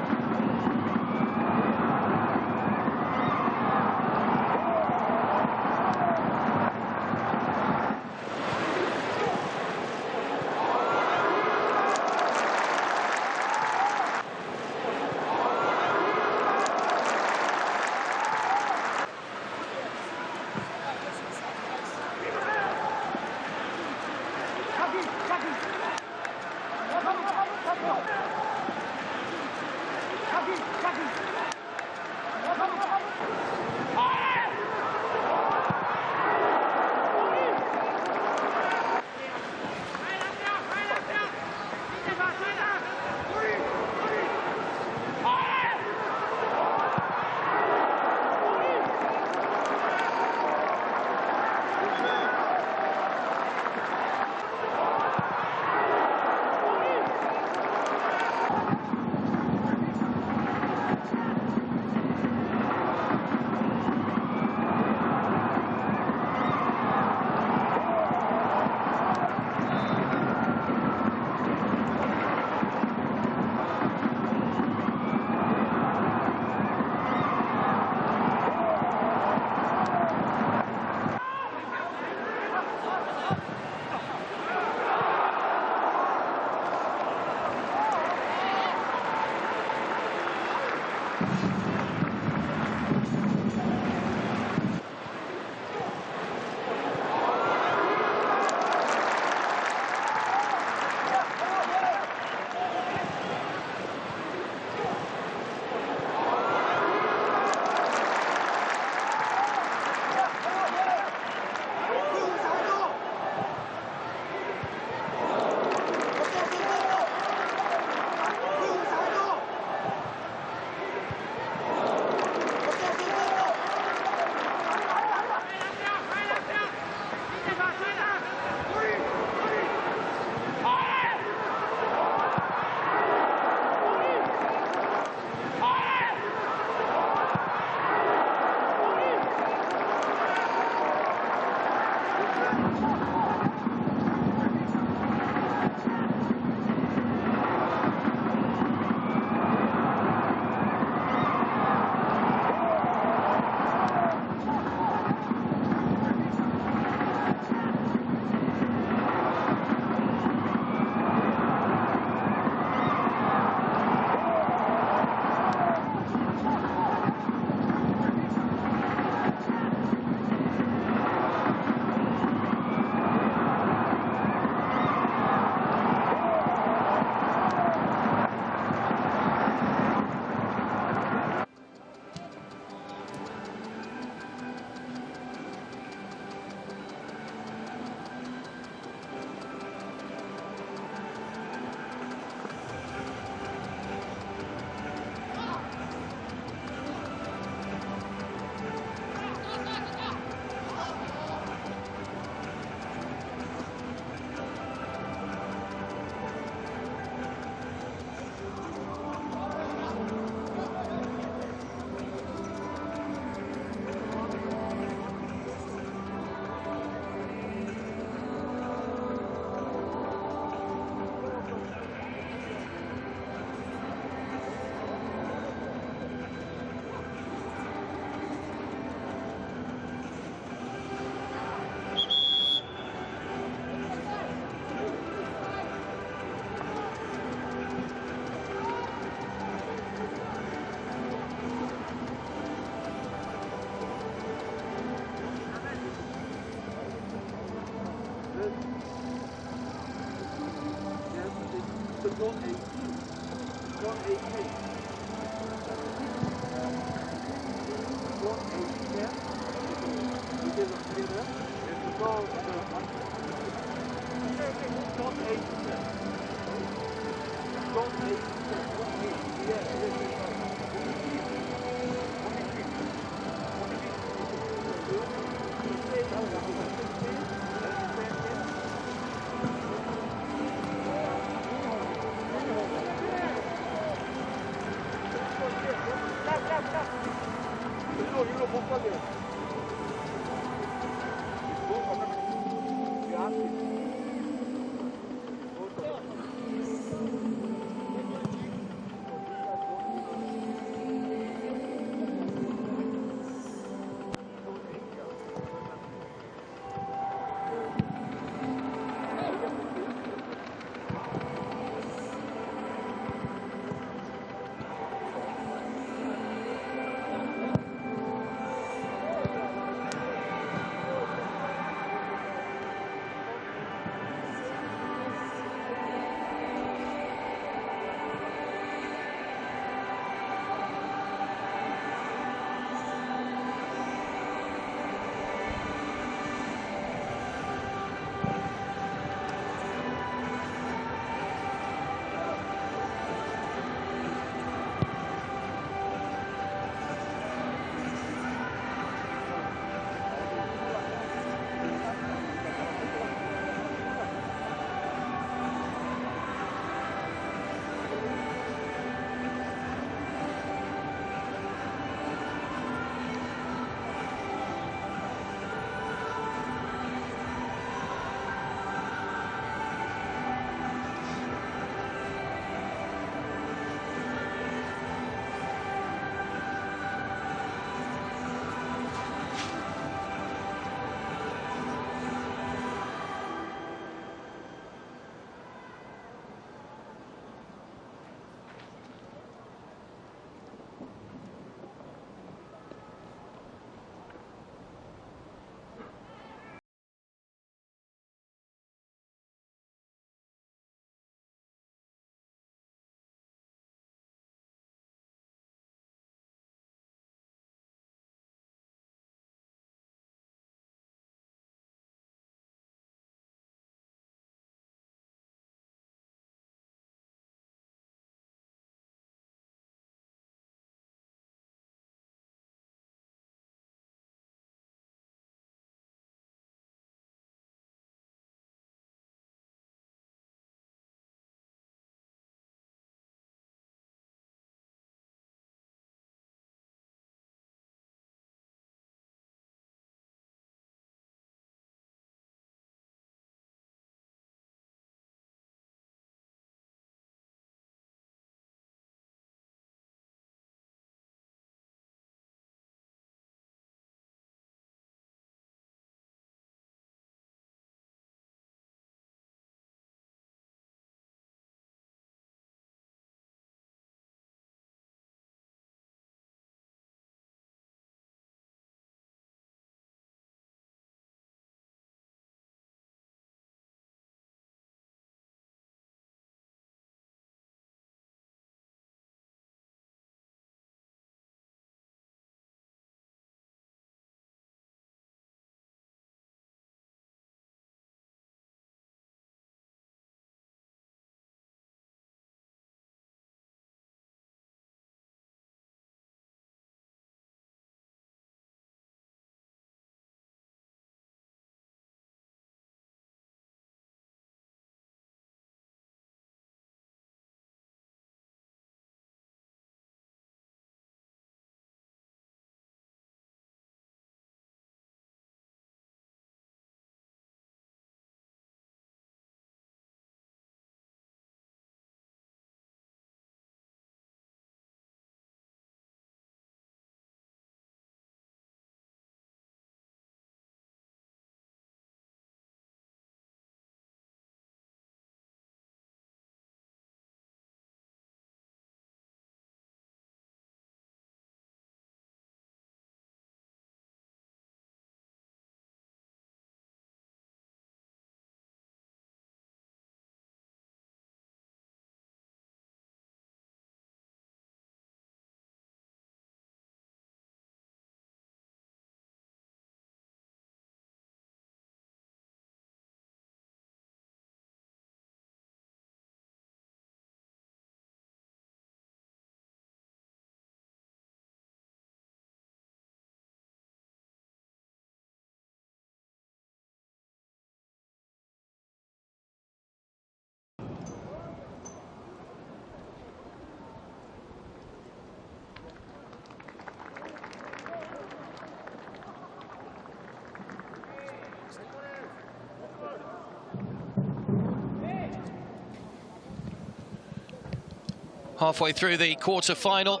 Halfway through the quarter-final,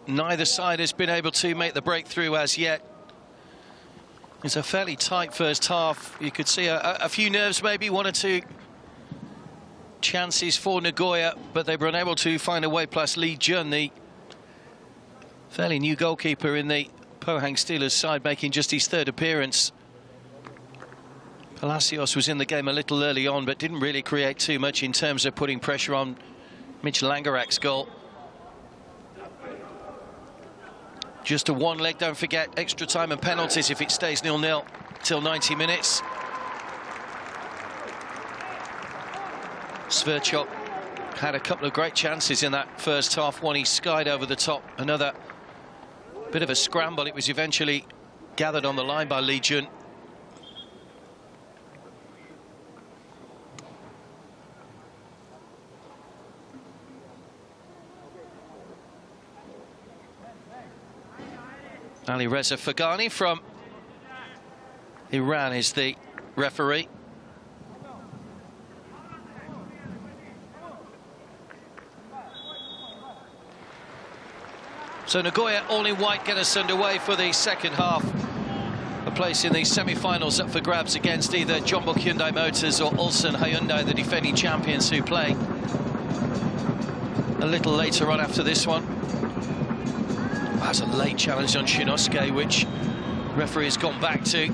neither side has been able to make the breakthrough as yet. It's a fairly tight first half. You could see a few nerves, maybe one or two chances for Nagoya, but they were unable to find a way past Lee Jun, the fairly new goalkeeper in the Pohang Steelers side, making just his third appearance. Palacios was in the game a little early on, but didn't really create too much in terms of putting pressure on Mitch Langerak's goal. Just a one leg, don't forget, extra time and penalties if it stays 0-0 till 90 minutes. Sverchok had a couple of great chances in that first half. One he skied over the top, another bit of a scramble. It was eventually gathered on the line by Lee Jun. Ali Reza Fagani from Iran is the referee. So Nagoya, all in white, get us underway for the second half. A place in the semi-finals up for grabs against either Jeonbuk Hyundai Motors or Ulsan Hyundai, the defending champions, who play a little later on after this one. That's a late challenge on Shinosuke, which referee has gone back to.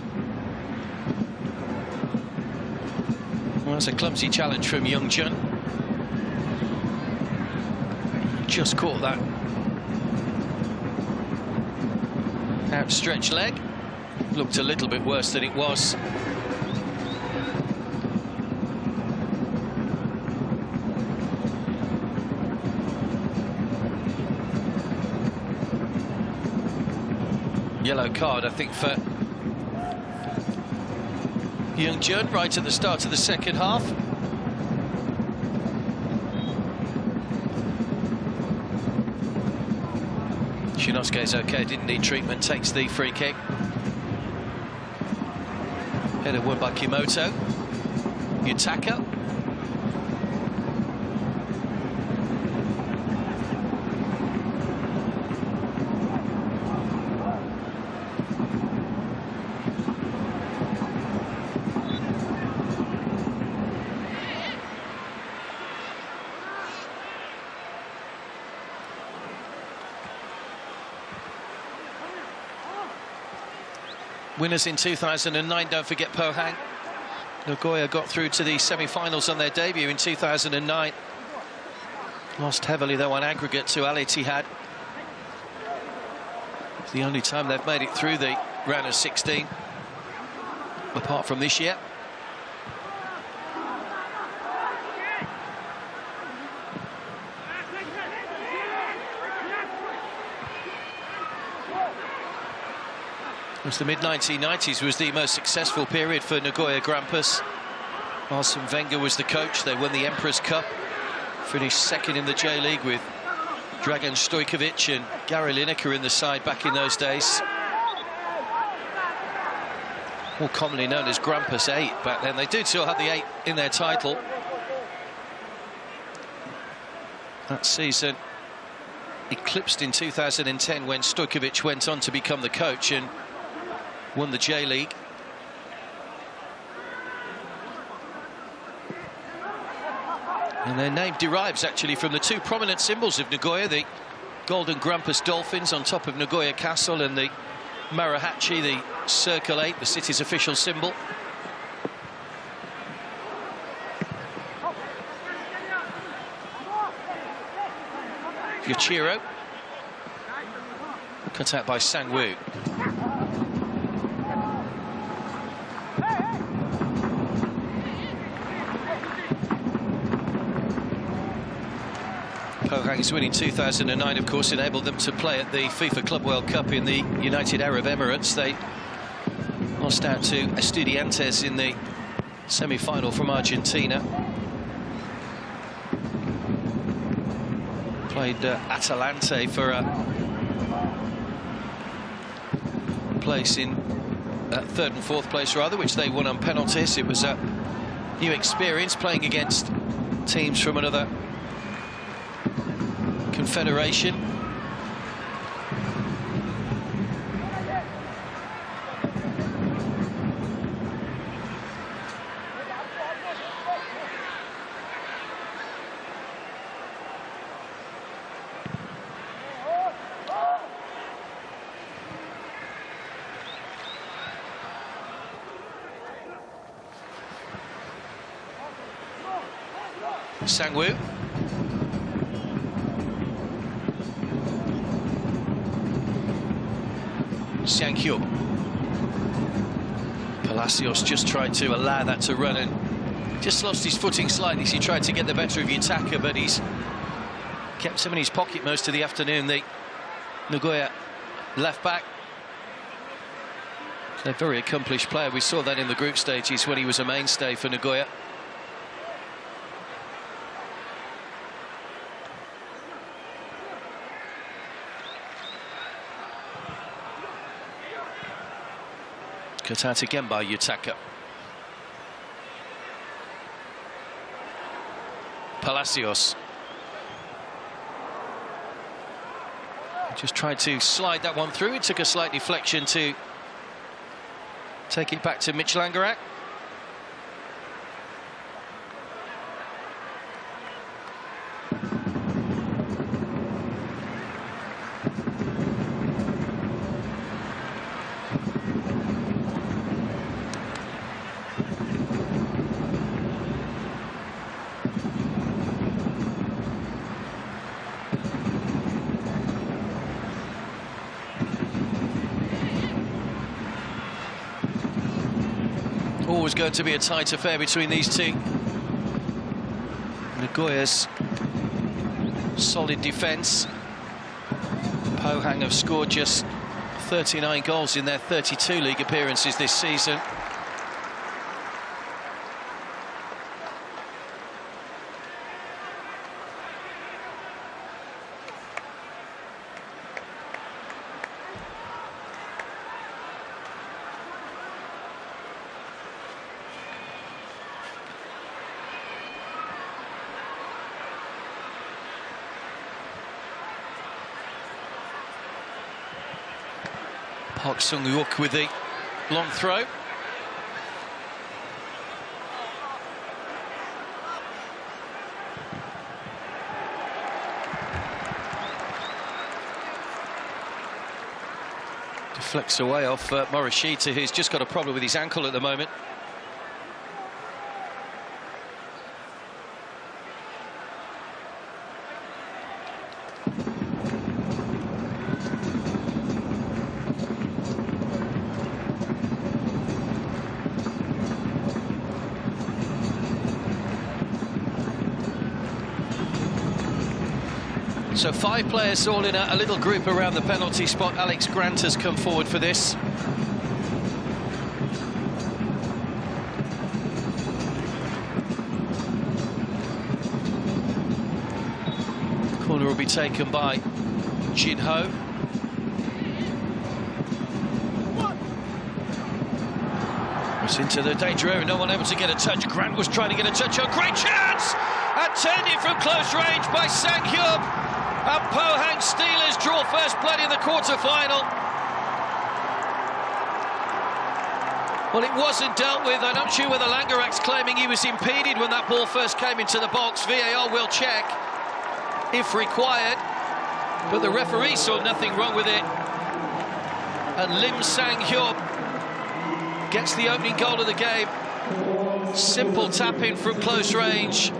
Well, that's a clumsy challenge from Young Jun. Just caught that outstretched leg. Looked a little bit worse than it was. Yellow card, I think, for Young Jun right at the start of the second half. Shinosuke's okay, didn't need treatment, takes the free kick. Header won by Kimoto. Yutaka. Winners in 2009, don't forget Pohang. Nagoya got through to the semi-finals on their debut in 2009. Lost heavily, though, on aggregate to Al Ittihad. It's the only time they've made it through the round of 16, apart from this year. The mid-1990s was the most successful period for Nagoya Grampus. Arsene Wenger was the coach. They won the Emperor's Cup, finished second in the J-League with Dragan Stojkovic and Gary Lineker in the side back in those days. More commonly known as Grampus 8 back then. They do still have the 8 in their title. That season eclipsed in 2010 when Stojkovic went on to become the coach and won the J-League. And their name derives actually from the two prominent symbols of Nagoya, the golden Grampus dolphins on top of Nagoya Castle and the Maruhachi, the Circle 8, the city's official symbol. Yoshiro, cut out by Sang-woo. Pohang's win in 2009, of course, enabled them to play at the FIFA Club World Cup in the United Arab Emirates. They lost out to Estudiantes in the semi-final from Argentina. Played Atalante for a place in third and fourth place, rather, which they won on penalties. It was a new experience playing against teams from another Confederation. Sangwoo. Sang-hyo. Palacios just tried to allow that to run and just lost his footing slightly, so he tried to get the better of the attacker, but he's kept him in his pocket most of the afternoon. The Nagoya left back. A very accomplished player. We saw that in the group stages when he was a mainstay for Nagoya. Cut out again by Yutaka. Palacios. Just tried to slide that one through. It took a slight deflection to take it back to Mitch Langerak. Always going to be a tight affair between these two. Nagoya's solid defence. Pohang have scored just 39 goals in their 32 league appearances this season. Park Sung-wook with the long throw. Deflects away off Morishita, who's just got a problem with his ankle at the moment. So 5 players all in a little group around the penalty spot. Alex Grant has come forward for this. Corner will be taken by Jin Ho. It's into the danger area, no one able to get a touch. Grant was trying to get a touch on. Great chance! And turned in from close range by Sang-hyo. And Pohang Steelers draw first blood in the quarter-final. Well, it wasn't dealt with. I'm not sure whether Langerak's claiming he was impeded when that ball first came into the box. VAR will check if required. But the referee saw nothing wrong with it. And Lim Sang-hyo gets the opening goal of the game. Simple tap-in from close range.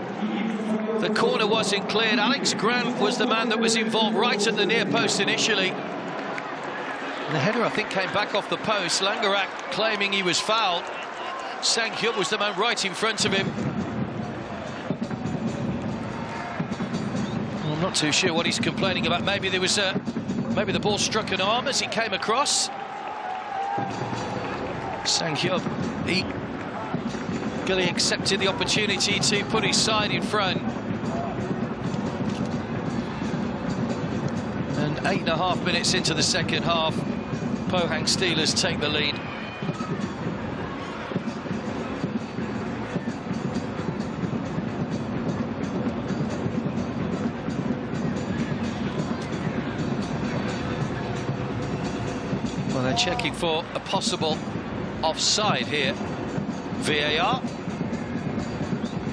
The corner wasn't cleared. Alex Grant was the man that was involved right at the near post initially. The header, I think, came back off the post. Langerak claiming he was fouled. Sang-hyo was the man right in front of him. Well, I'm not too sure what he's complaining about. Maybe there was maybe the ball struck an arm as it came across. Sang-hyo eagerly accepted the opportunity to put his side in front. And 8.5 minutes into the second half, Pohang Steelers take the lead. Well, they're checking for a possible offside here. VAR.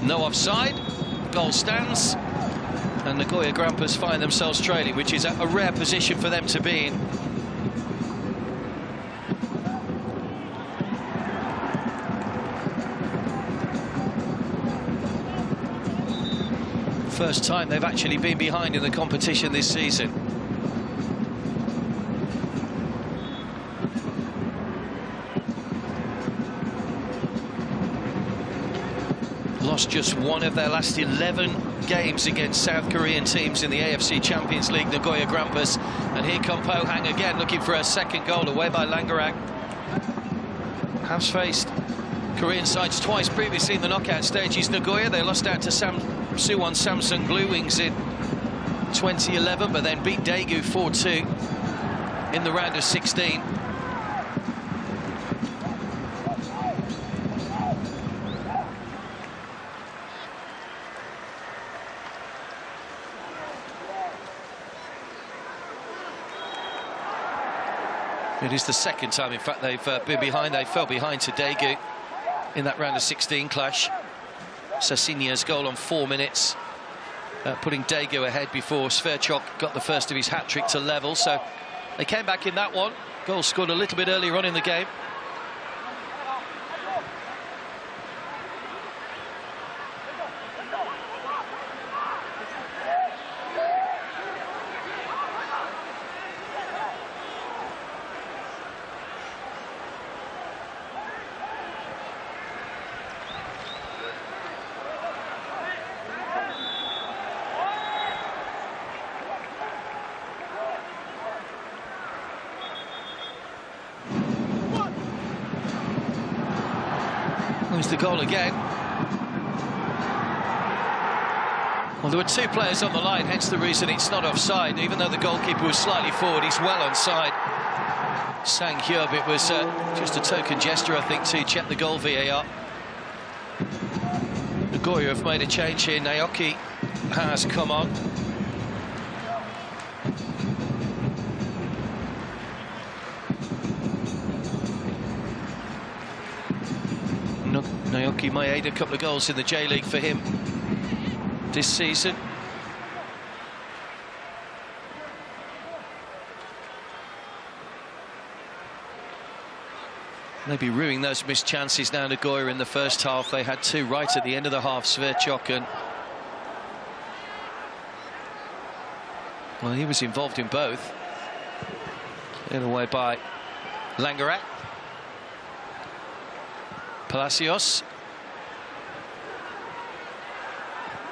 No offside. Goal stands. And Nagoya Grampus find themselves trailing, which is a rare position for them to be in. First time they've actually been behind in the competition this season. Lost just one of their last 11 games against South Korean teams in the AFC Champions League, Nagoya Grampus. And here come Pohang again, looking for a second goal, away by Langarak. Has faced Korean sides twice previously in the knockout stages. Nagoya, they lost out to Suwon Samsung Blue Wings in 2011, but then beat Daegu 4-2 in the round of 16. It is the second time, in fact, they've been behind. They fell behind to Daegu in that round of 16 clash. Sasinya's goal on 4 minutes, putting Daegu ahead before Sverchok got the first of his hat-trick to level. So they came back in that one. Goal scored a little bit earlier on in the game. There's the goal again. Well, there were two players on the line, hence the reason it's not offside. Even though the goalkeeper was slightly forward, he's well onside. Sang Hyub, it was just a token gesture, I think, to check the goal VAR. Nagoya have made a change here. Naoki has come on. Naoki may aid a couple of goals in the J-League for him this season. Maybe ruining those missed chances now, Nagoya, in the first half. They had two right at the end of the half, Sverchok, and well, he was involved in both. Cleared away by Langarak. Palacios.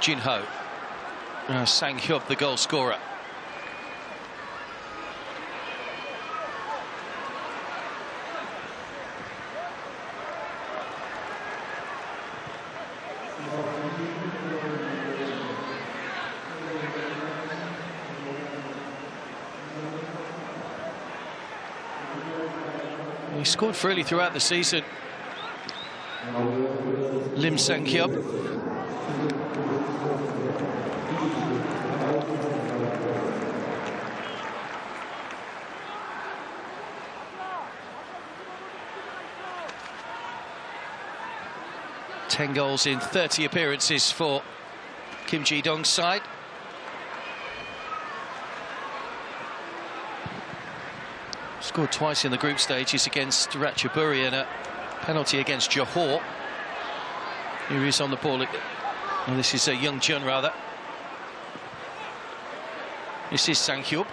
Jinho. Sang Hyub, the goal scorer. He scored freely throughout the season. Lim Sang-hyub. Ten goals in 30 appearances for Kim Ji-dong's side. Scored twice in the group stages against Ratchaburi and a penalty against Johor. Here he is on the ball. Well, this is Young Jun, rather. This is Sang-hyub.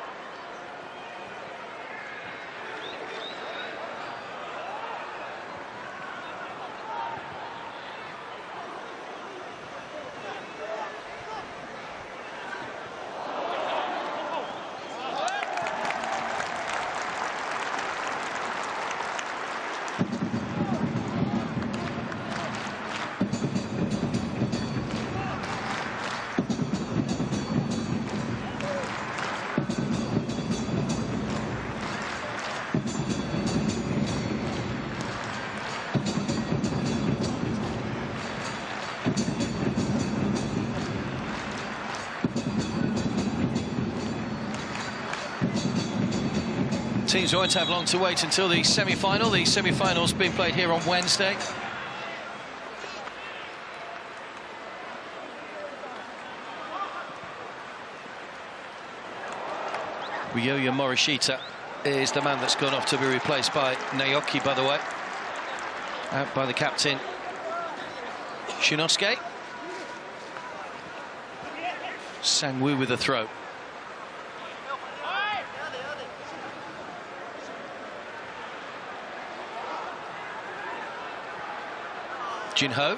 Teams won't have long to wait until the semi-final. The semi-final's been played here on Wednesday. Ryoya Morishita is the man that's gone off to be replaced by Naoki, by the way. Out by the captain, Shinosuke. Sang-woo with the throw. Jin-ho.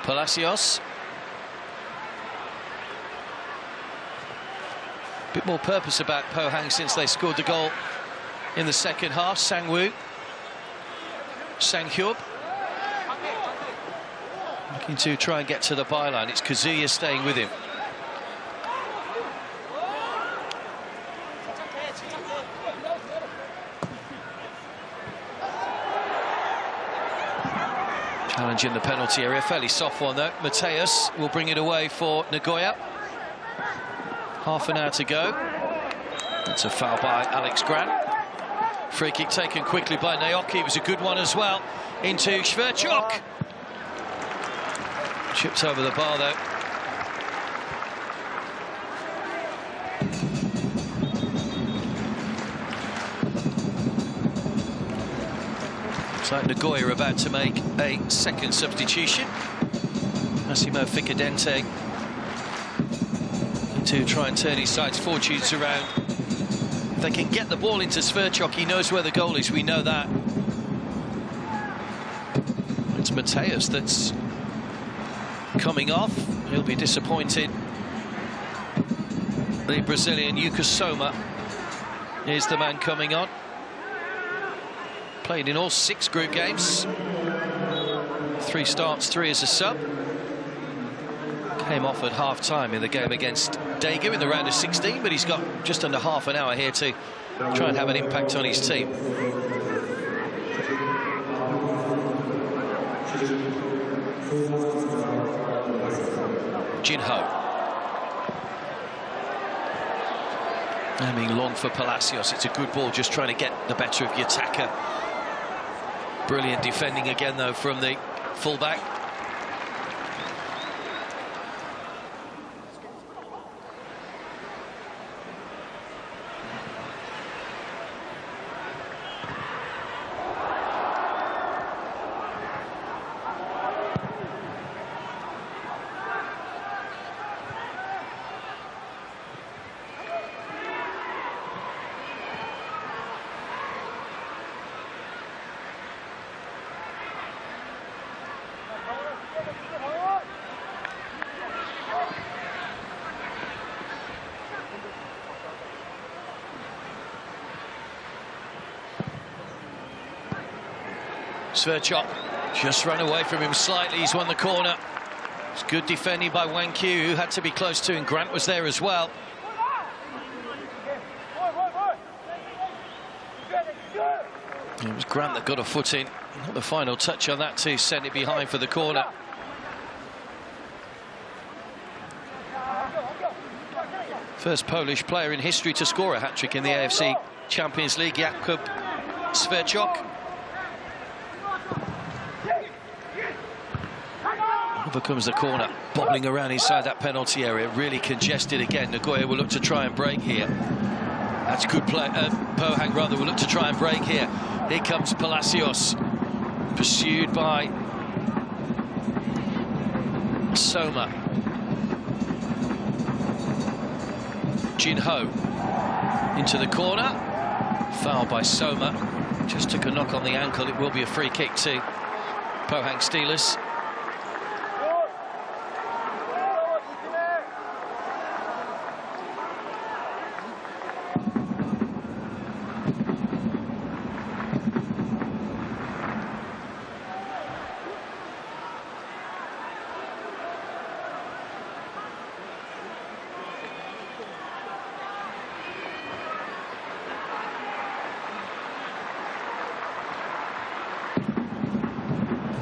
Palacios. Bit more purpose about Pohang since they scored the goal in the second half. Sang-woo. Sang-hyub. Looking to try and get to the byline. It's Kazuya staying with him. Challenging the penalty area, fairly soft one though. Mateus will bring it away for Nagoya. Half an hour to go. That's a foul by Alex Grant. Free kick taken quickly by Naoki. It was a good one as well. Into Shverchuk. Chipped over the bar though. Looks like Nagoya are about to make a second substitution. Massimo Ficadente to try and turn his side's fortunes around. If they can get the ball into Shverchuk, he knows where the goal is, we know that. It's Mateus that's coming off. He'll be disappointed. The Brazilian Yuka Soma is the man coming on. Played in all 6 group games. 3 starts, 3 as a sub. Came off at half-time in the game against Daegu in the round of 16, but he's got just under half an hour here to try and have an impact on his team. Jin-ho. Aiming long for Palacios. It's a good ball, just trying to get the better of the attacker. Brilliant defending again, though, from the fullback. Shverchuk just run away from him slightly. He's won the corner. It's good defending by Wang Q, who had to be close to, and Grant was there as well. It was Grant that got a foot in. Not the final touch on that to send it behind for the corner. First Polish player in history to score a hat-trick in the AFC Champions League, Jakub Shverchuk. Becomes the corner, bobbling around inside that penalty area, really congested again. Nagoya will look to try and break here. That's good play. Pohang rather will look to try and break here. Here comes Palacios, pursued by Soma. Jin-ho into the corner, foul by Soma. Just took a knock on the ankle. It will be a free kick to Pohang Steelers.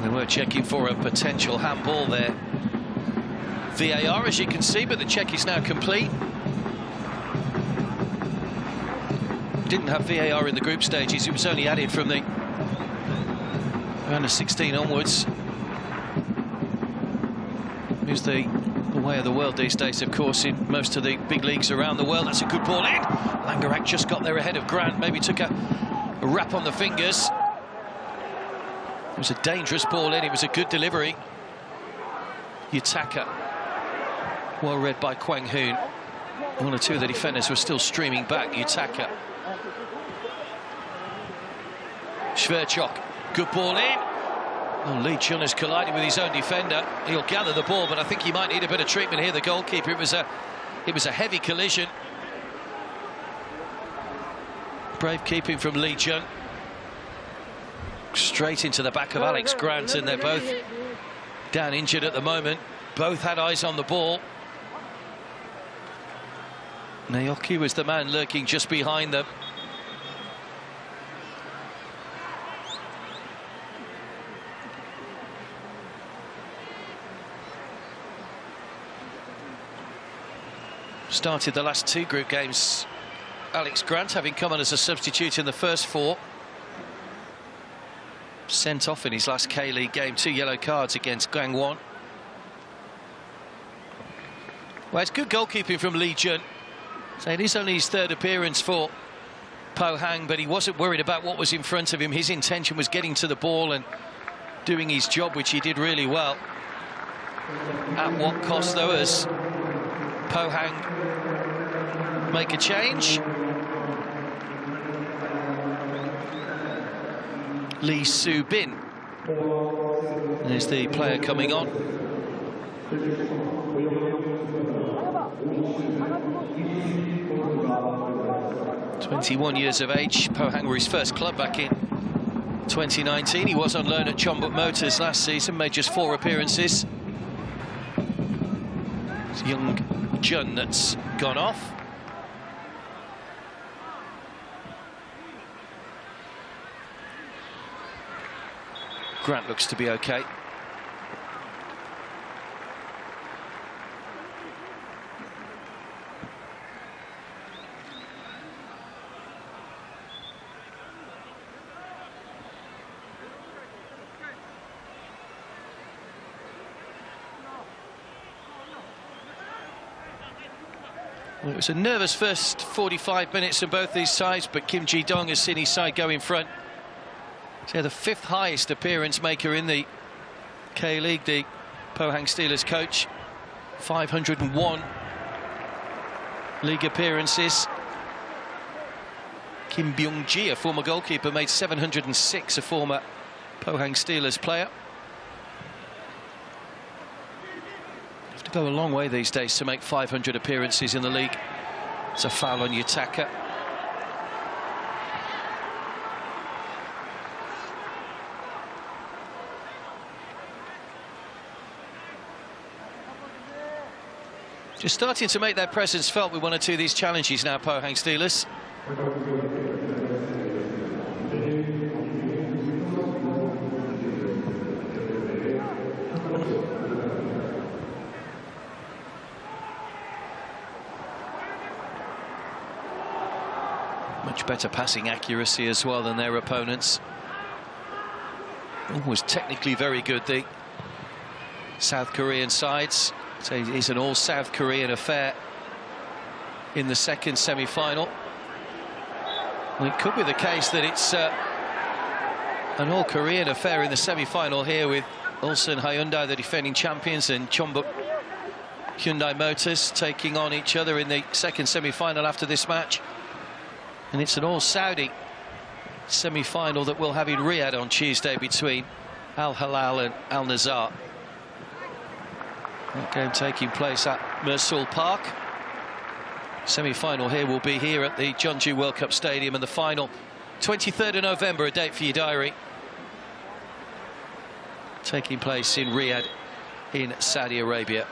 They were checking for a potential handball there. VAR, as you can see, but the check is now complete. Didn't have VAR in the group stages. It was only added from the round of 16 onwards. It's the way of the world these days, of course, in most of the big leagues around the world. That's a good ball in. Langerak just got there ahead of Grant, maybe took a wrap on the fingers. It was a dangerous ball in, it was a good delivery. Yutaka, well read by Kwang Hoon. One or two of the defenders were still streaming back. Yutaka. Shverchok, good ball in. Oh, Lee Chun has collided with his own defender. He'll gather the ball, but I think he might need a bit of treatment here, the goalkeeper. It was a heavy collision. Brave keeping from Lee Chun. Straight into the back of Alex Grant, and they're both down injured at the moment. Both had eyes on the ball. Naoki was the man lurking just behind them. Started the last two group games, Alex Grant having come on as a substitute in the first four. Sent off in his last K-League game, 2 yellow cards against Gangwon. Well, it's good goalkeeping from Lee Jun. So it is only his third appearance for Pohang, but he wasn't worried about what was in front of him. His intention was getting to the ball and doing his job, which he did really well. At what cost, though, as Pohang make a change. Lee Soo Bin is the player coming on. "21 years of age. Pohang were his first club back in 2019. He was on loan at Chonbuk Motors last season, made just 4 appearances. It's young Jun that's gone off. Grant looks to be okay. Well, it was a nervous first 45 minutes of both these sides, but Kim Ji-dong has seen his side go in front. So the 5th highest appearance maker in the K-League, the Pohang Steelers coach. 501 league appearances. Kim Byung-ji, a former goalkeeper, made 706, a former Pohang Steelers player. Have to go a long way these days to make 500 appearances in the league. It's a foul on Yutaka. Just starting to make their presence felt with 1 or 2 of these challenges now, Pohang Steelers. Much better passing accuracy as well than their opponents. Was technically very good, the South Korean sides. So it's an all-South Korean affair in the second semi-final. Well, it could be the case that it's an all-Korean affair in the semi-final here, with Ulsan Hyundai, the defending champions, and Chonbuk Hyundai Motors taking on each other in the second semi-final after this match. And it's an all-Saudi semi-final that we'll have in Riyadh on Tuesday between Al Hilal and Al Nazar. That game taking place at Mersul Park. Semi-final here will be here at the Jeonju World Cup Stadium, and the final 23rd of November, a date for your diary, taking place in Riyadh in Saudi Arabia.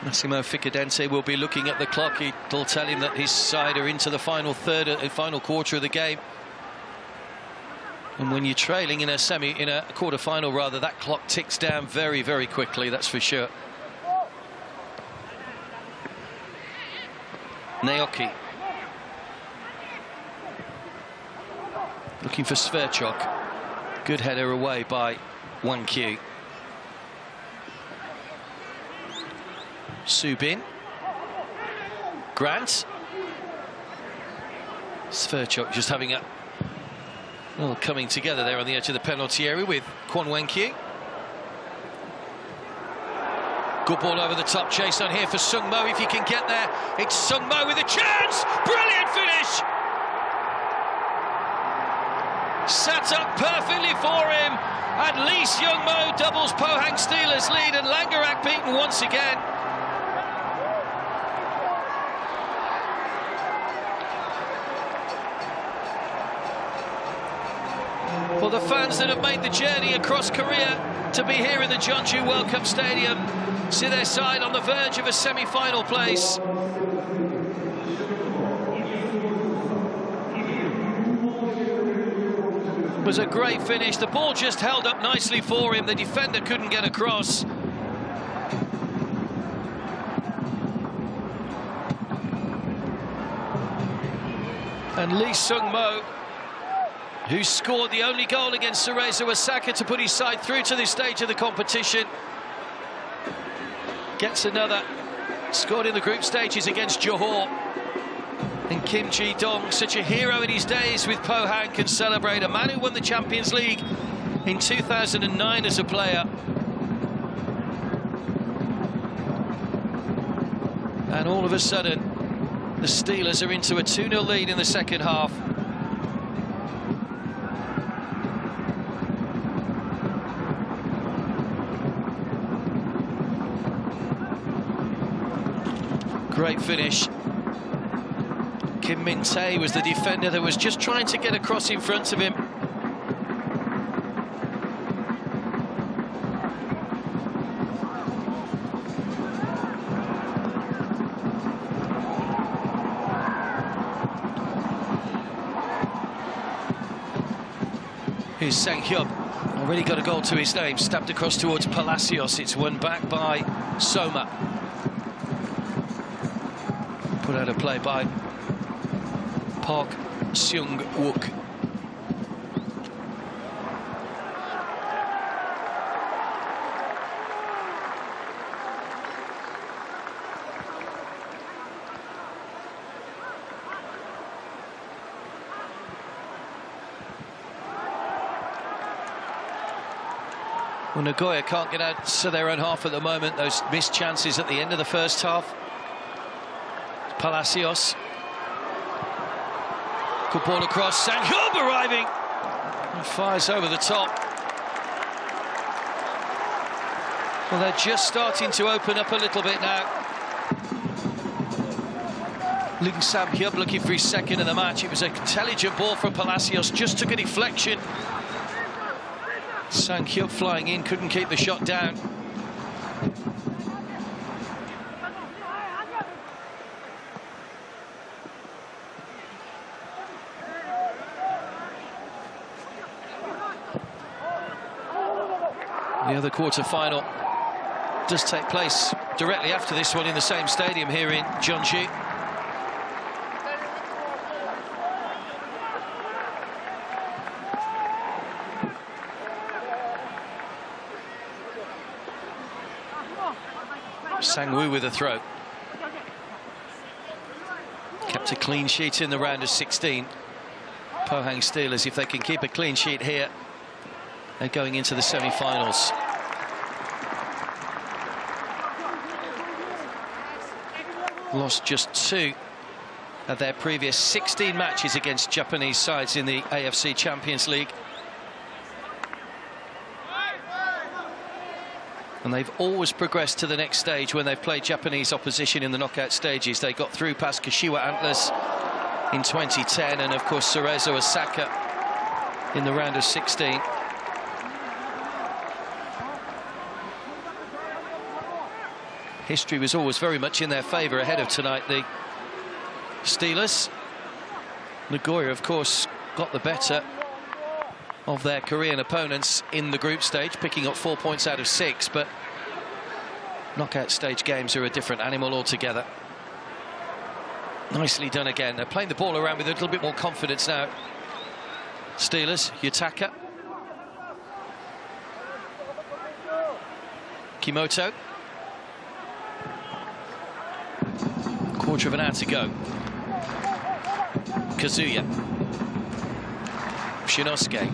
Massimo Ficadente will be looking at the clock. It'll tell him that his side are into the final third, final quarter of the game. And when you're trailing in a quarter-final rather, that clock ticks down very, very quickly, that's for sure. Naoki. Looking for Sverchok. Good header away by Wang Q. Subin. Grant. Sverchok just having a little coming together there on the edge of the penalty area with Kwon Wen-kyu. Good ball over the top, chase on here for Sung Mo if you can get there. It's Sung Mo with a chance! Brilliant finish! Sat up perfectly for him, and Lee Seung Mo doubles Pohang Steelers lead, and Langerak beaten once again. For the fans that have made the journey across Korea to be here in the Jeonju World Cup Stadium, see their side on the verge of a semi-final place. It was a great finish. The ball just held up nicely for him. The defender couldn't get across. And Lee Seung Mo, who scored the only goal against Cerezo Osaka to put his side through to this stage of the competition, gets another. Scored in the group stages against Johor. And Kim Ji-dong, such a hero in his days with Pohang, can celebrate. A man who won the Champions League in 2009 as a player. And all of a sudden, the Steelers are into a 2-0 lead in the second half. Great finish. Kim Min-tae was the defender that was just trying to get across in front of him. Here's Sang Hyub, already got a goal to his name, stabbed across towards Palacios. It's won back by Soma. Put out a play by Park Seung-wook. Well, Nagoya can't get out to their own half at the moment. Those missed chances at the end of the first half. Palacios. Good ball across. Sang Hyub arriving. And fires over the top. Well, they're just starting to open up a little bit now. Ling Sam Hyub looking for his second of the match. It was an intelligent ball from Palacios. Just took a deflection. Sang Hyub flying in, couldn't keep the shot down. The other quarter-final does take place directly after this one in the same stadium here in Jeonju. Sang-woo with a throw. Kept a clean sheet in the round of 16. Pohang Steelers, if they can keep a clean sheet here, they're going into the semi-finals. Lost just 2 of their previous 16 matches against Japanese sides in the AFC Champions League. And they've always progressed to the next stage when they've played Japanese opposition in the knockout stages. They got through past Kashiwa Antlers in 2010 and, of course, Cerezo Osaka in the round of 16. History was always very much in their favour ahead of tonight. The Steelers. Nagoya, of course, got the better of their Korean opponents in the group stage, picking up 4 points out of 6, but knockout stage games are a different animal altogether. Nicely done again. They're playing the ball around with a little bit more confidence now. Steelers, Yutaka. Kimoto. Quarter of an hour to go. Kazuya. Shinosuke.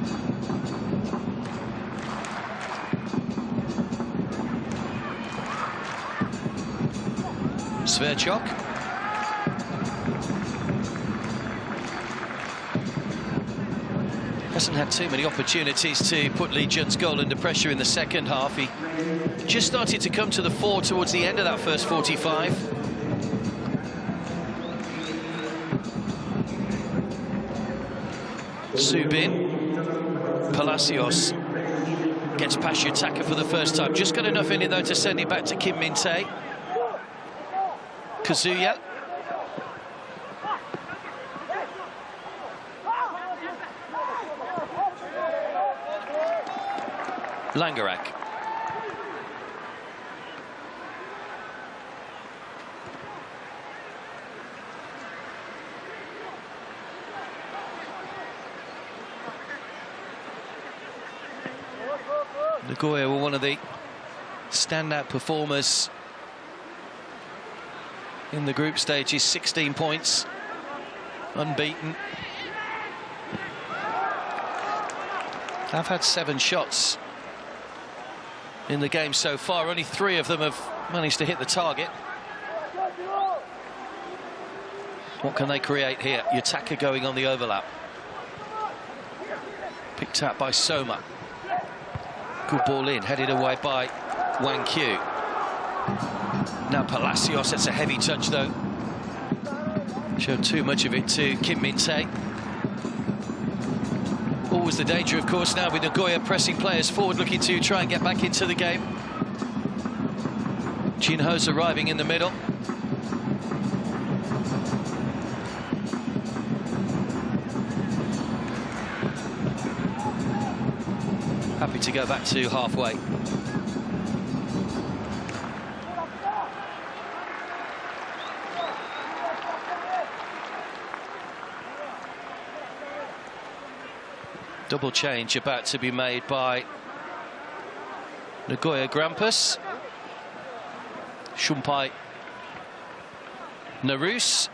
Sverchok. Hasn't had too many opportunities to put Lee Jun's goal under pressure in the second half. He just started to come to the fore towards the end of that first 45. Subin. Palacios gets past Yutaka for the first time. Just got enough in it, though, to send it back to Kim Min-tae. Kazuya. Langerak. Nagoya were one of the standout performers in the group stages. 16 points, unbeaten. I've had 7 shots in the game so far. Only 3 of them have managed to hit the target. What can they create here? Yutaka going on the overlap. Picked up by Soma. Good ball in, headed away by Wang Q. Now Palacios, that's a heavy touch though. Showed too much of it to Kim Min-tae. Always the danger, of course, now with Nagoya pressing players forward, looking to try and get back into the game. Jinho's arriving in the middle. Happy to go back to halfway. Double change about to be made by Nagoya Grampus. Shumpai Naruse.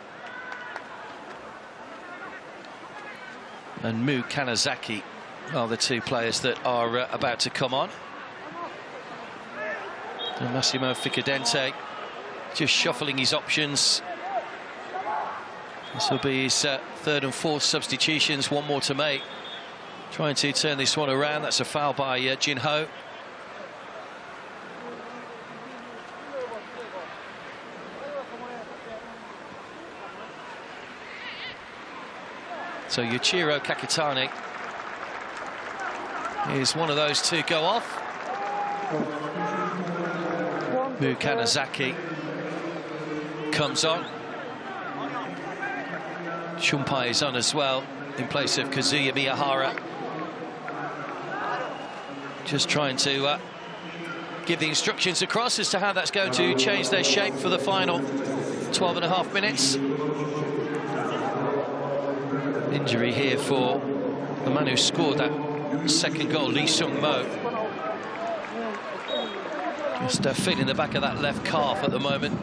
And Mu Kanazaki are the 2 players that are about to come on. And Massimo Ficadente just shuffling his options. This will be his 3rd and 4th substitutions, 1 more to make. Trying to turn this one around. That's a foul by Jinho. So Yuichiro Kakitani is one of those to go off. Mu Kanazaki comes on. Shumpai is on as well in place of Kazuya Miyahara. Just trying to give the instructions across as to how that's going to change their shape for the final 12.5 minutes. Injury here for the man who scored that second goal, Lee Sung-mo. Just feeling the back of that left calf at the moment.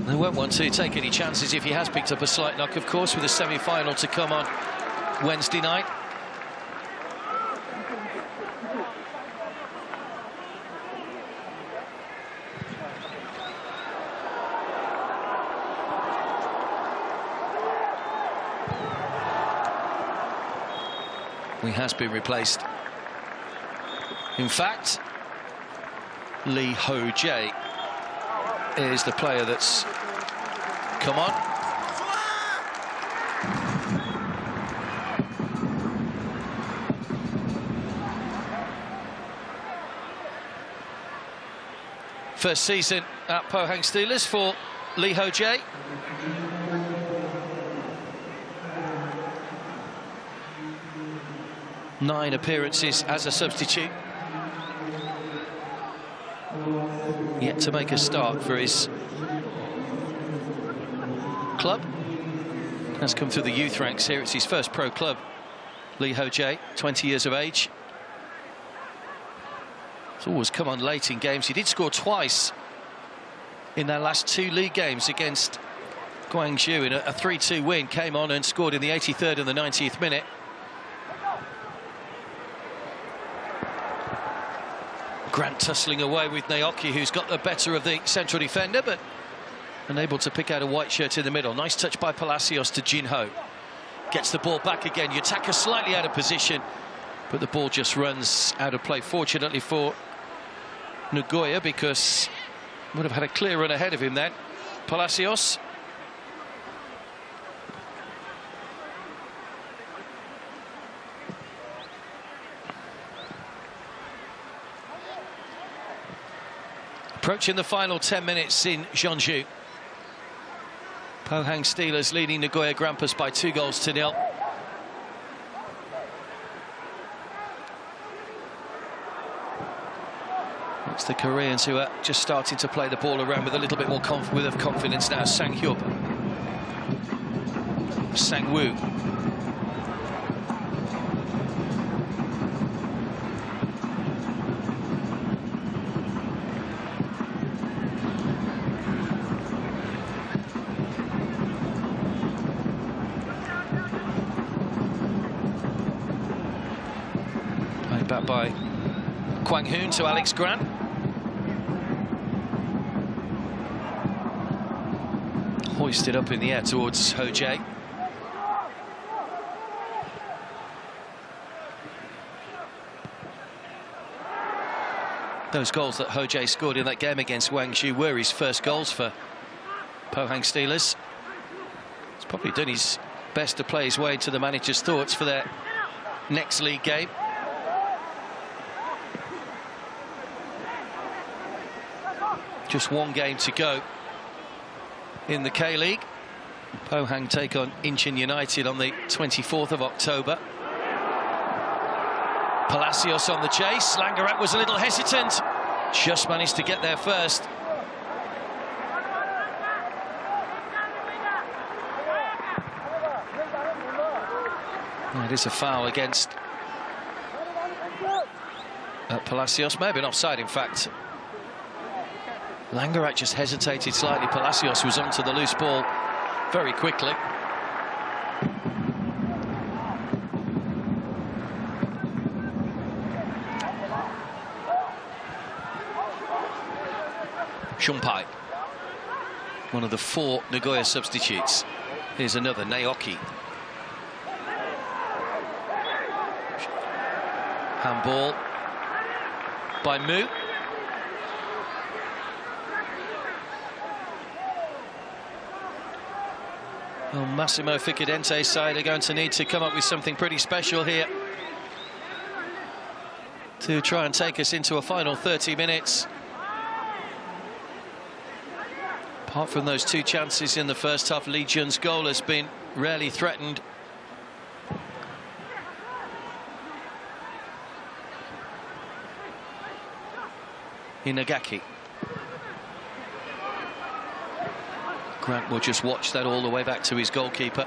They won't want to take any chances if he has picked up a slight knock, of course, with the semi-final to come on Wednesday night. He has been replaced. In fact, Lee Ho-jae is the player that's come on. First season at Pohang Steelers for Lee Ho-jae. 9 appearances as a substitute. Yet to make a start for his club. Has come through the youth ranks here. It's his first pro club. Lee Ho-jae, 20 years of age. He's always come on late in games. He did score twice in their last 2 league games against Gwangju in a 3-2 win. Came on and scored in the 83rd and the 90th minute. Grant tussling away with Naoki, who's got the better of the central defender, but unable to pick out a white shirt in the middle. Nice touch by Palacios to Jinho. Gets the ball back again. Yutaka slightly out of position, but the ball just runs out of play. Fortunately for Nagoya, because would have had a clear run ahead of him then. Palacios. Approaching the final 10 minutes in Jeonju. Pohang Steelers leading Nagoya Grampus by 2-0. It's the Koreans who are just starting to play the ball around with a little bit more confidence now. Sang-hyub. Sang-woo. Played back by Kwang Hoon to Alex Grant. Hoisted up in the air towards Ho-jae. Those goals that Ho-jae scored in that game against Gwangju were his first goals for Pohang Steelers. He's probably done his best to play his way into the manager's thoughts for their next league game. Just 1 game to go in the K-League. Pohang take on Incheon United on the 24th of October. Palacios on the chase. Langerak was a little hesitant. Just managed to get there first. It is a foul against Palacios. Maybe an offside, in fact. Langerak just hesitated slightly. Palacios was onto the loose ball very quickly. Shumpai, one of the 4 Nagoya substitutes. Here's another, Naoki. Handball by Mu. Well, Massimo Ficcadente's side are going to need to come up with something pretty special here to try and take us into a final 30 minutes. Apart from those 2 chances in the first half, Lee Jun's goal has been rarely threatened. Inagaki. Grant will just watch that all the way back to his goalkeeper.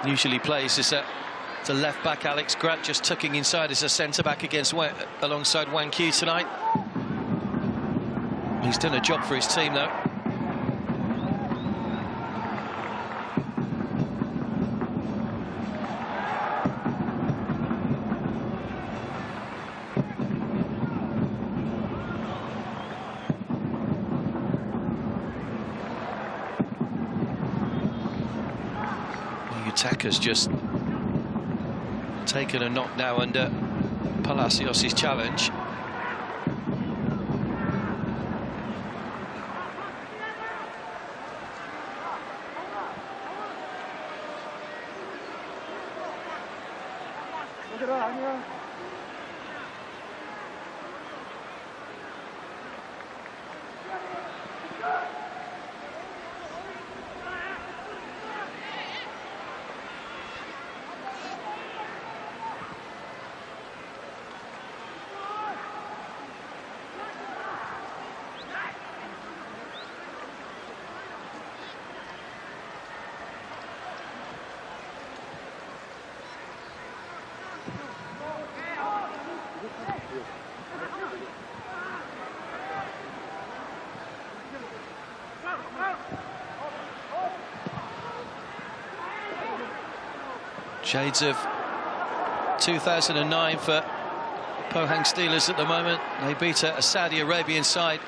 Usually plays as a left back. Alex Grant just tucking inside as a centre back alongside Wang Q tonight. He's done a job for his team though. Yutaka's just taken a knock now under Palacios' challenge. Shades of 2009 for Pohang Steelers at the moment. They beat a Saudi Arabian side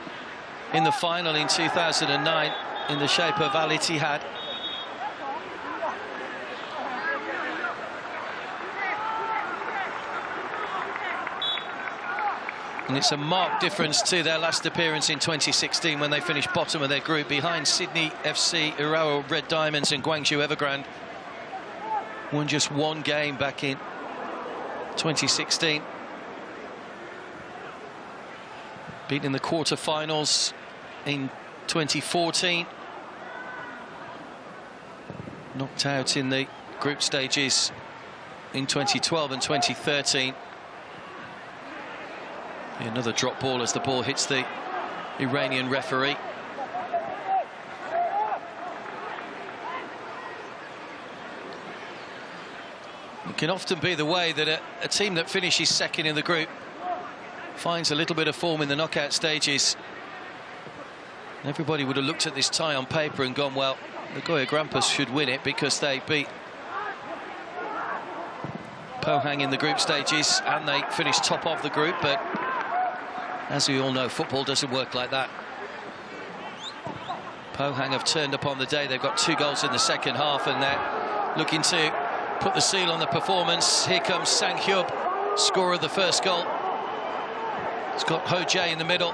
in the final in 2009 in the shape of Al Ittihad. And it's a marked difference to their last appearance in 2016 when they finished bottom of their group behind Sydney FC, Urawa Red Diamonds and Guangzhou Evergrande. Won just one game back in 2016. Beaten in the quarter-finals in 2014. Knocked out in the group stages in 2012 and 2013. Another drop ball as the ball hits the Iranian referee. It can often be the way that a team that finishes second in the group finds a little bit of form in the knockout stages. Everybody would have looked at this tie on paper and gone, well, Nagoya Grampus should win it because they beat Pohang in the group stages and they finished top of the group. But as we all know, football doesn't work like that. Pohang have turned up on the day. They've got 2 goals in the second half and they're looking to put the seal on the performance. Here comes Sang Hyub, scorer of the first goal. It's got Ho Jae in the middle.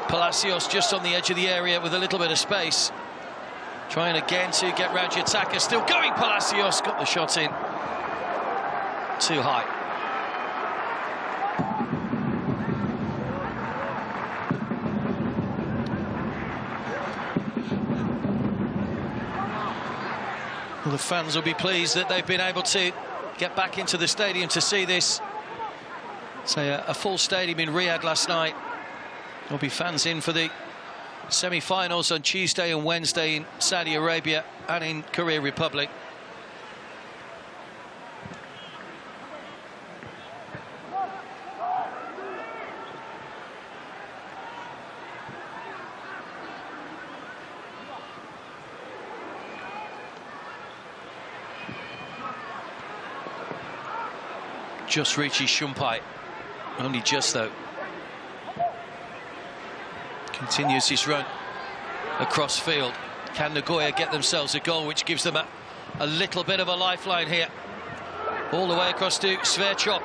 Palacios just on the edge of the area with a little bit of space. Trying again to get round Yutaka. Still going, Palacios. Got the shot in. Too high. Well, the fans will be pleased that they've been able to get back into the stadium to see this. Say a full stadium in Riyadh last night. There'll be fans in for the semi-finals on Tuesday and Wednesday in Saudi Arabia and in Korea Republic. Just reaches Shumpai. Only just, though. Continues his run across field. Can Nagoya get themselves a goal, which gives them a little bit of a lifeline here? All the way across to Sverchok.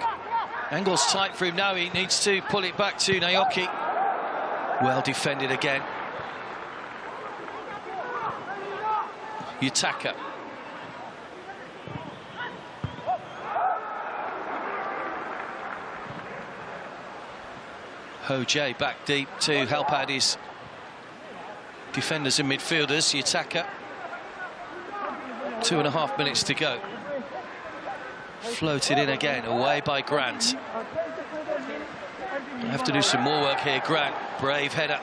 Angle's tight for him now. He needs to pull it back to Naoki. Well defended again. Yutaka. Ho Jae back deep to help out his defenders and midfielders. Yutaka. 2.5 minutes to go. Floated in again, away by Grant. I have to do some more work here. Grant, brave header.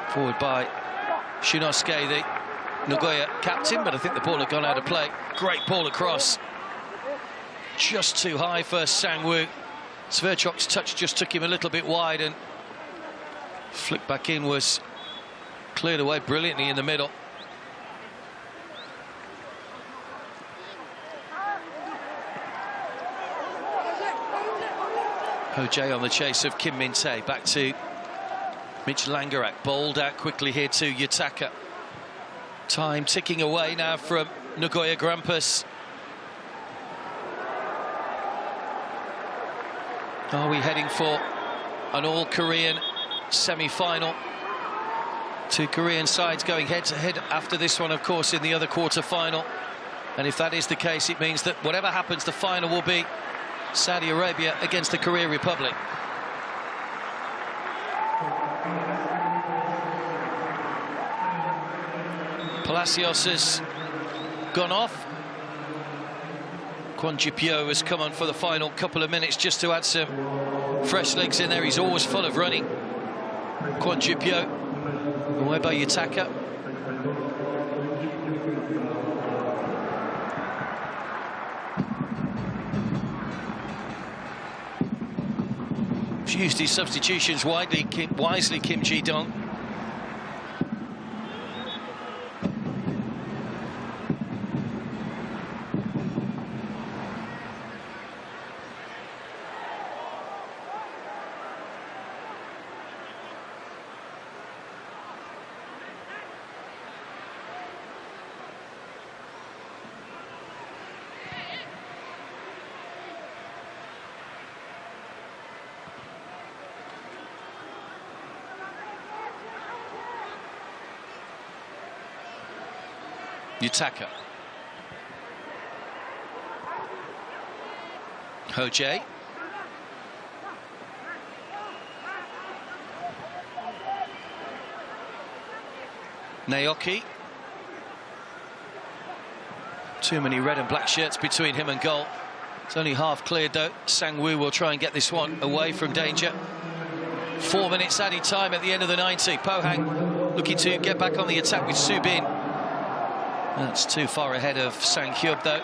Forward by Shinosuke, the Nagoya captain, but I think the ball had gone out of play. Great ball across. Just too high for Sang-woo. Sverchok's touch just took him a little bit wide and flick back in was cleared away brilliantly in the middle. Ho Jae on the chase of Kim Min-tae. Back to Mitch Langerak. Bowled out quickly here to Yutaka. Time ticking away now from Nagoya Grampus. Are we heading for an all-Korean semi-final? 2 Korean sides going head-to-head after this one, of course, in the other quarter-final. And if that is the case, it means that whatever happens, the final will be Saudi Arabia against the Korea Republic. Palacios has gone off. Kwon Ji-pyo has come on for the final couple of minutes just to add some fresh legs in there. He's always full of running. Kwon Ji-pyo, away by Yutaka. He's used his substitutions wisely, Kim Ji-dong. attacker. Ho-jae. Naoki. Too many red and black shirts between him and goal. It's only half cleared though. Sang-woo will try and get this one away from danger. 4 minutes added time at the end of the 90. Pohang looking to get back on the attack with Subin. That's too far ahead of Sang-hyub though.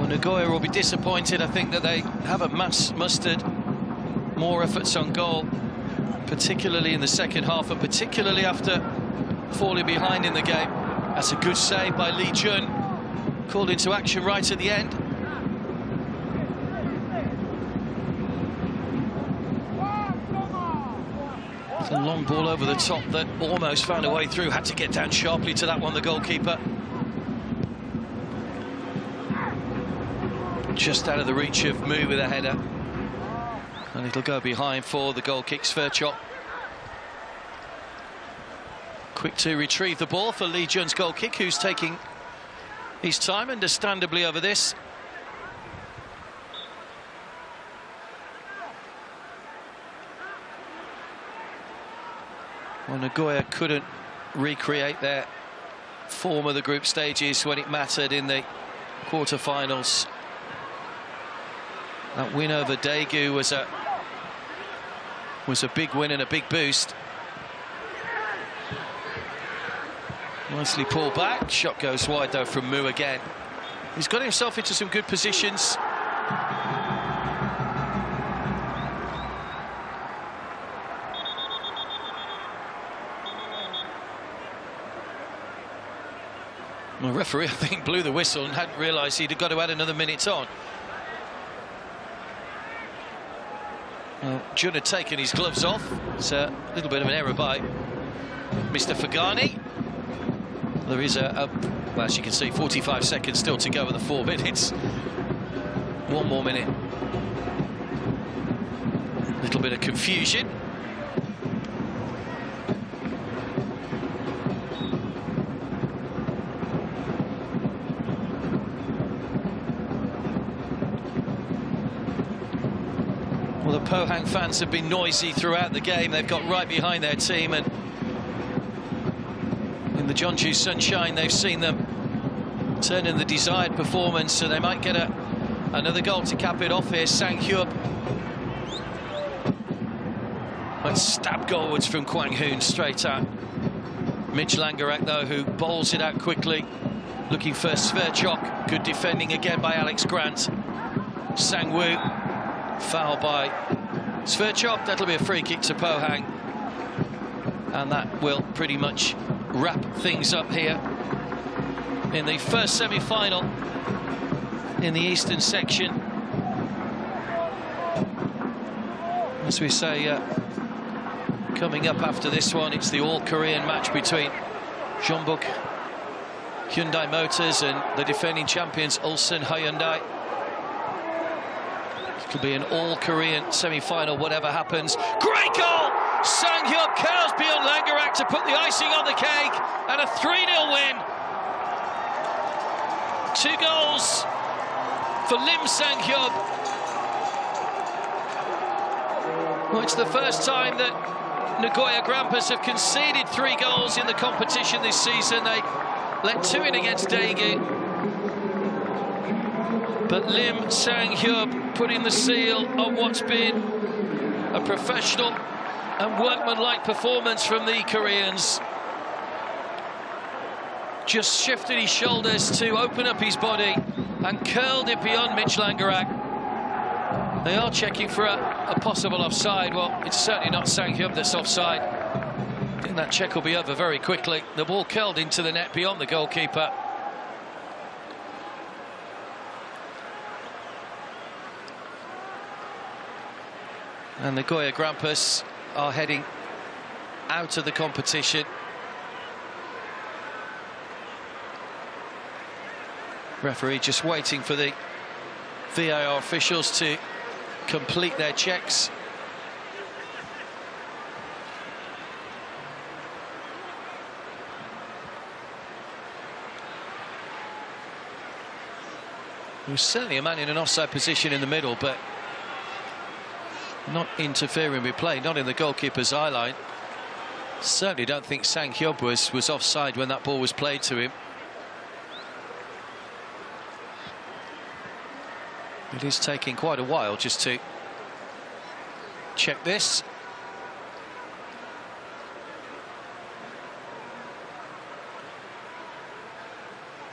Nagoya will be disappointed. I think that they haven't mustered more efforts on goal, particularly in the second half, and particularly after falling behind in the game. That's a good save by Lee Jun, called into action right at the end. It's a long ball over the top that almost found a way through, had to get down sharply to that one, the goalkeeper. Just out of the reach of Mu with a header. And it'll go behind for the goal kick, Sverchok. Quick to retrieve the ball for Lee Jun's goal kick, who's taking his time, understandably, over this. Well, Nagoya couldn't recreate their form of the group stages when it mattered in the quarter-finals. That win over Daegu was a big win and a big boost. Nicely pulled back. Shot goes wide though from Mu again. He's got himself into some good positions. The referee, I think, blew the whistle and hadn't realised he'd got to add another minute on. Well, Jun had taken his gloves off. It's a little bit of an error by Mr. Fagani. There is well, as you can see, 45 seconds still to go in the 4 minutes. 1 more minute. A little bit of confusion. Well, the Pohang fans have been noisy throughout the game. They've got right behind their team, and in the Jeonju sunshine, they've seen them turn in the desired performance, so they might get another goal to cap it off here. Sang-hyub. But stab goalwards from Kwang Hoon straight at Mitch Langerak, though, who bowls it out quickly, looking for Sverchok. Good defending again by Alex Grant. Sang-woo. Foul by Sverchok. That'll be a free kick to Pohang, and that will pretty much wrap things up here in the first semi-final in the eastern section. As we say, coming up after this one, it's the all-Korean match between Jeonbuk Hyundai Motors and the defending champions Ulsan Hyundai. It'll be an all-Korean semi-final, whatever happens. Great goal Sang-hyub curls beyond Langerak to put the icing on the cake, and a 3-0 win. 2 goals for Lim Sang-hyub. Well, it's the first time that Nagoya Grampus have conceded 3 goals in the competition this season. They let 2 in against Daegu. But Lim Sang-hyub putting the seal on what's been a professional and workmanlike performance from the Koreans. Just shifted his shoulders to open up his body and curled it beyond Mitch Langerak. They are checking for a possible offside. Well, it's certainly not Sang-hyub that's offside. I think that check will be over very quickly. The ball curled into the net beyond the goalkeeper. And the Nagoya Grampus are heading out of the competition. Referee just waiting for the VAR officials to complete their checks. There's certainly a man in an offside position in the middle, but not interfering with play, not in the goalkeeper's eye line. Certainly don't think Sang-hyub was offside when that ball was played to him. It is taking quite a while just to check this.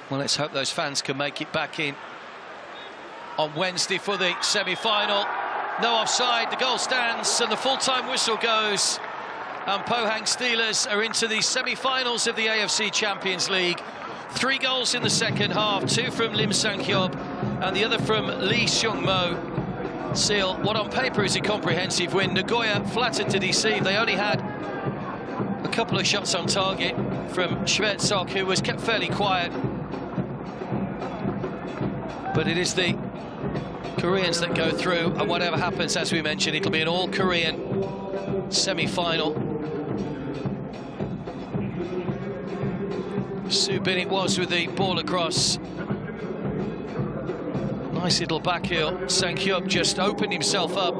Well, let's hope those fans can make it back in on Wednesday for the semi-final. No offside, the goal stands and the full-time whistle goes. And Pohang Steelers are into the semi-finals of the AFC Champions League. 3 goals in the second half, 2 from Lim Sang-hyub and the other from Lee Seung-mo. Seal what on paper is a comprehensive win. Nagoya flattered to deceive. They only had a couple of shots on target from Shvetsok, who was kept fairly quiet. But it is the Koreans that go through, and whatever happens, as we mentioned, it'll be an all-Korean semi-final. Subin it was with the ball across. Nice little back heel. Sang-hyub just opened himself up,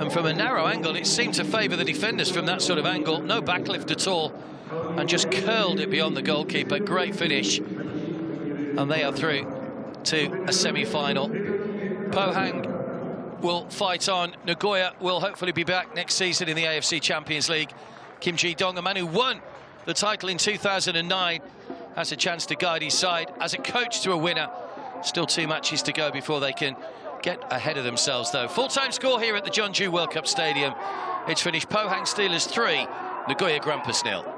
and from a narrow angle it seemed to favour the defenders from that sort of angle. No backlift at all, and just curled it beyond the goalkeeper. Great finish, and they are through to a semi-final. Pohang will fight on. Nagoya will hopefully be back next season in the AFC Champions League. Kim Ji-dong, a man who won the title in 2009, has a chance to guide his side as a coach to a winner. Still 2 matches to go before they can get ahead of themselves, though. Full-time score here at the Jeonju World Cup Stadium. It's finished Pohang Steelers 3, Nagoya Grampus 0.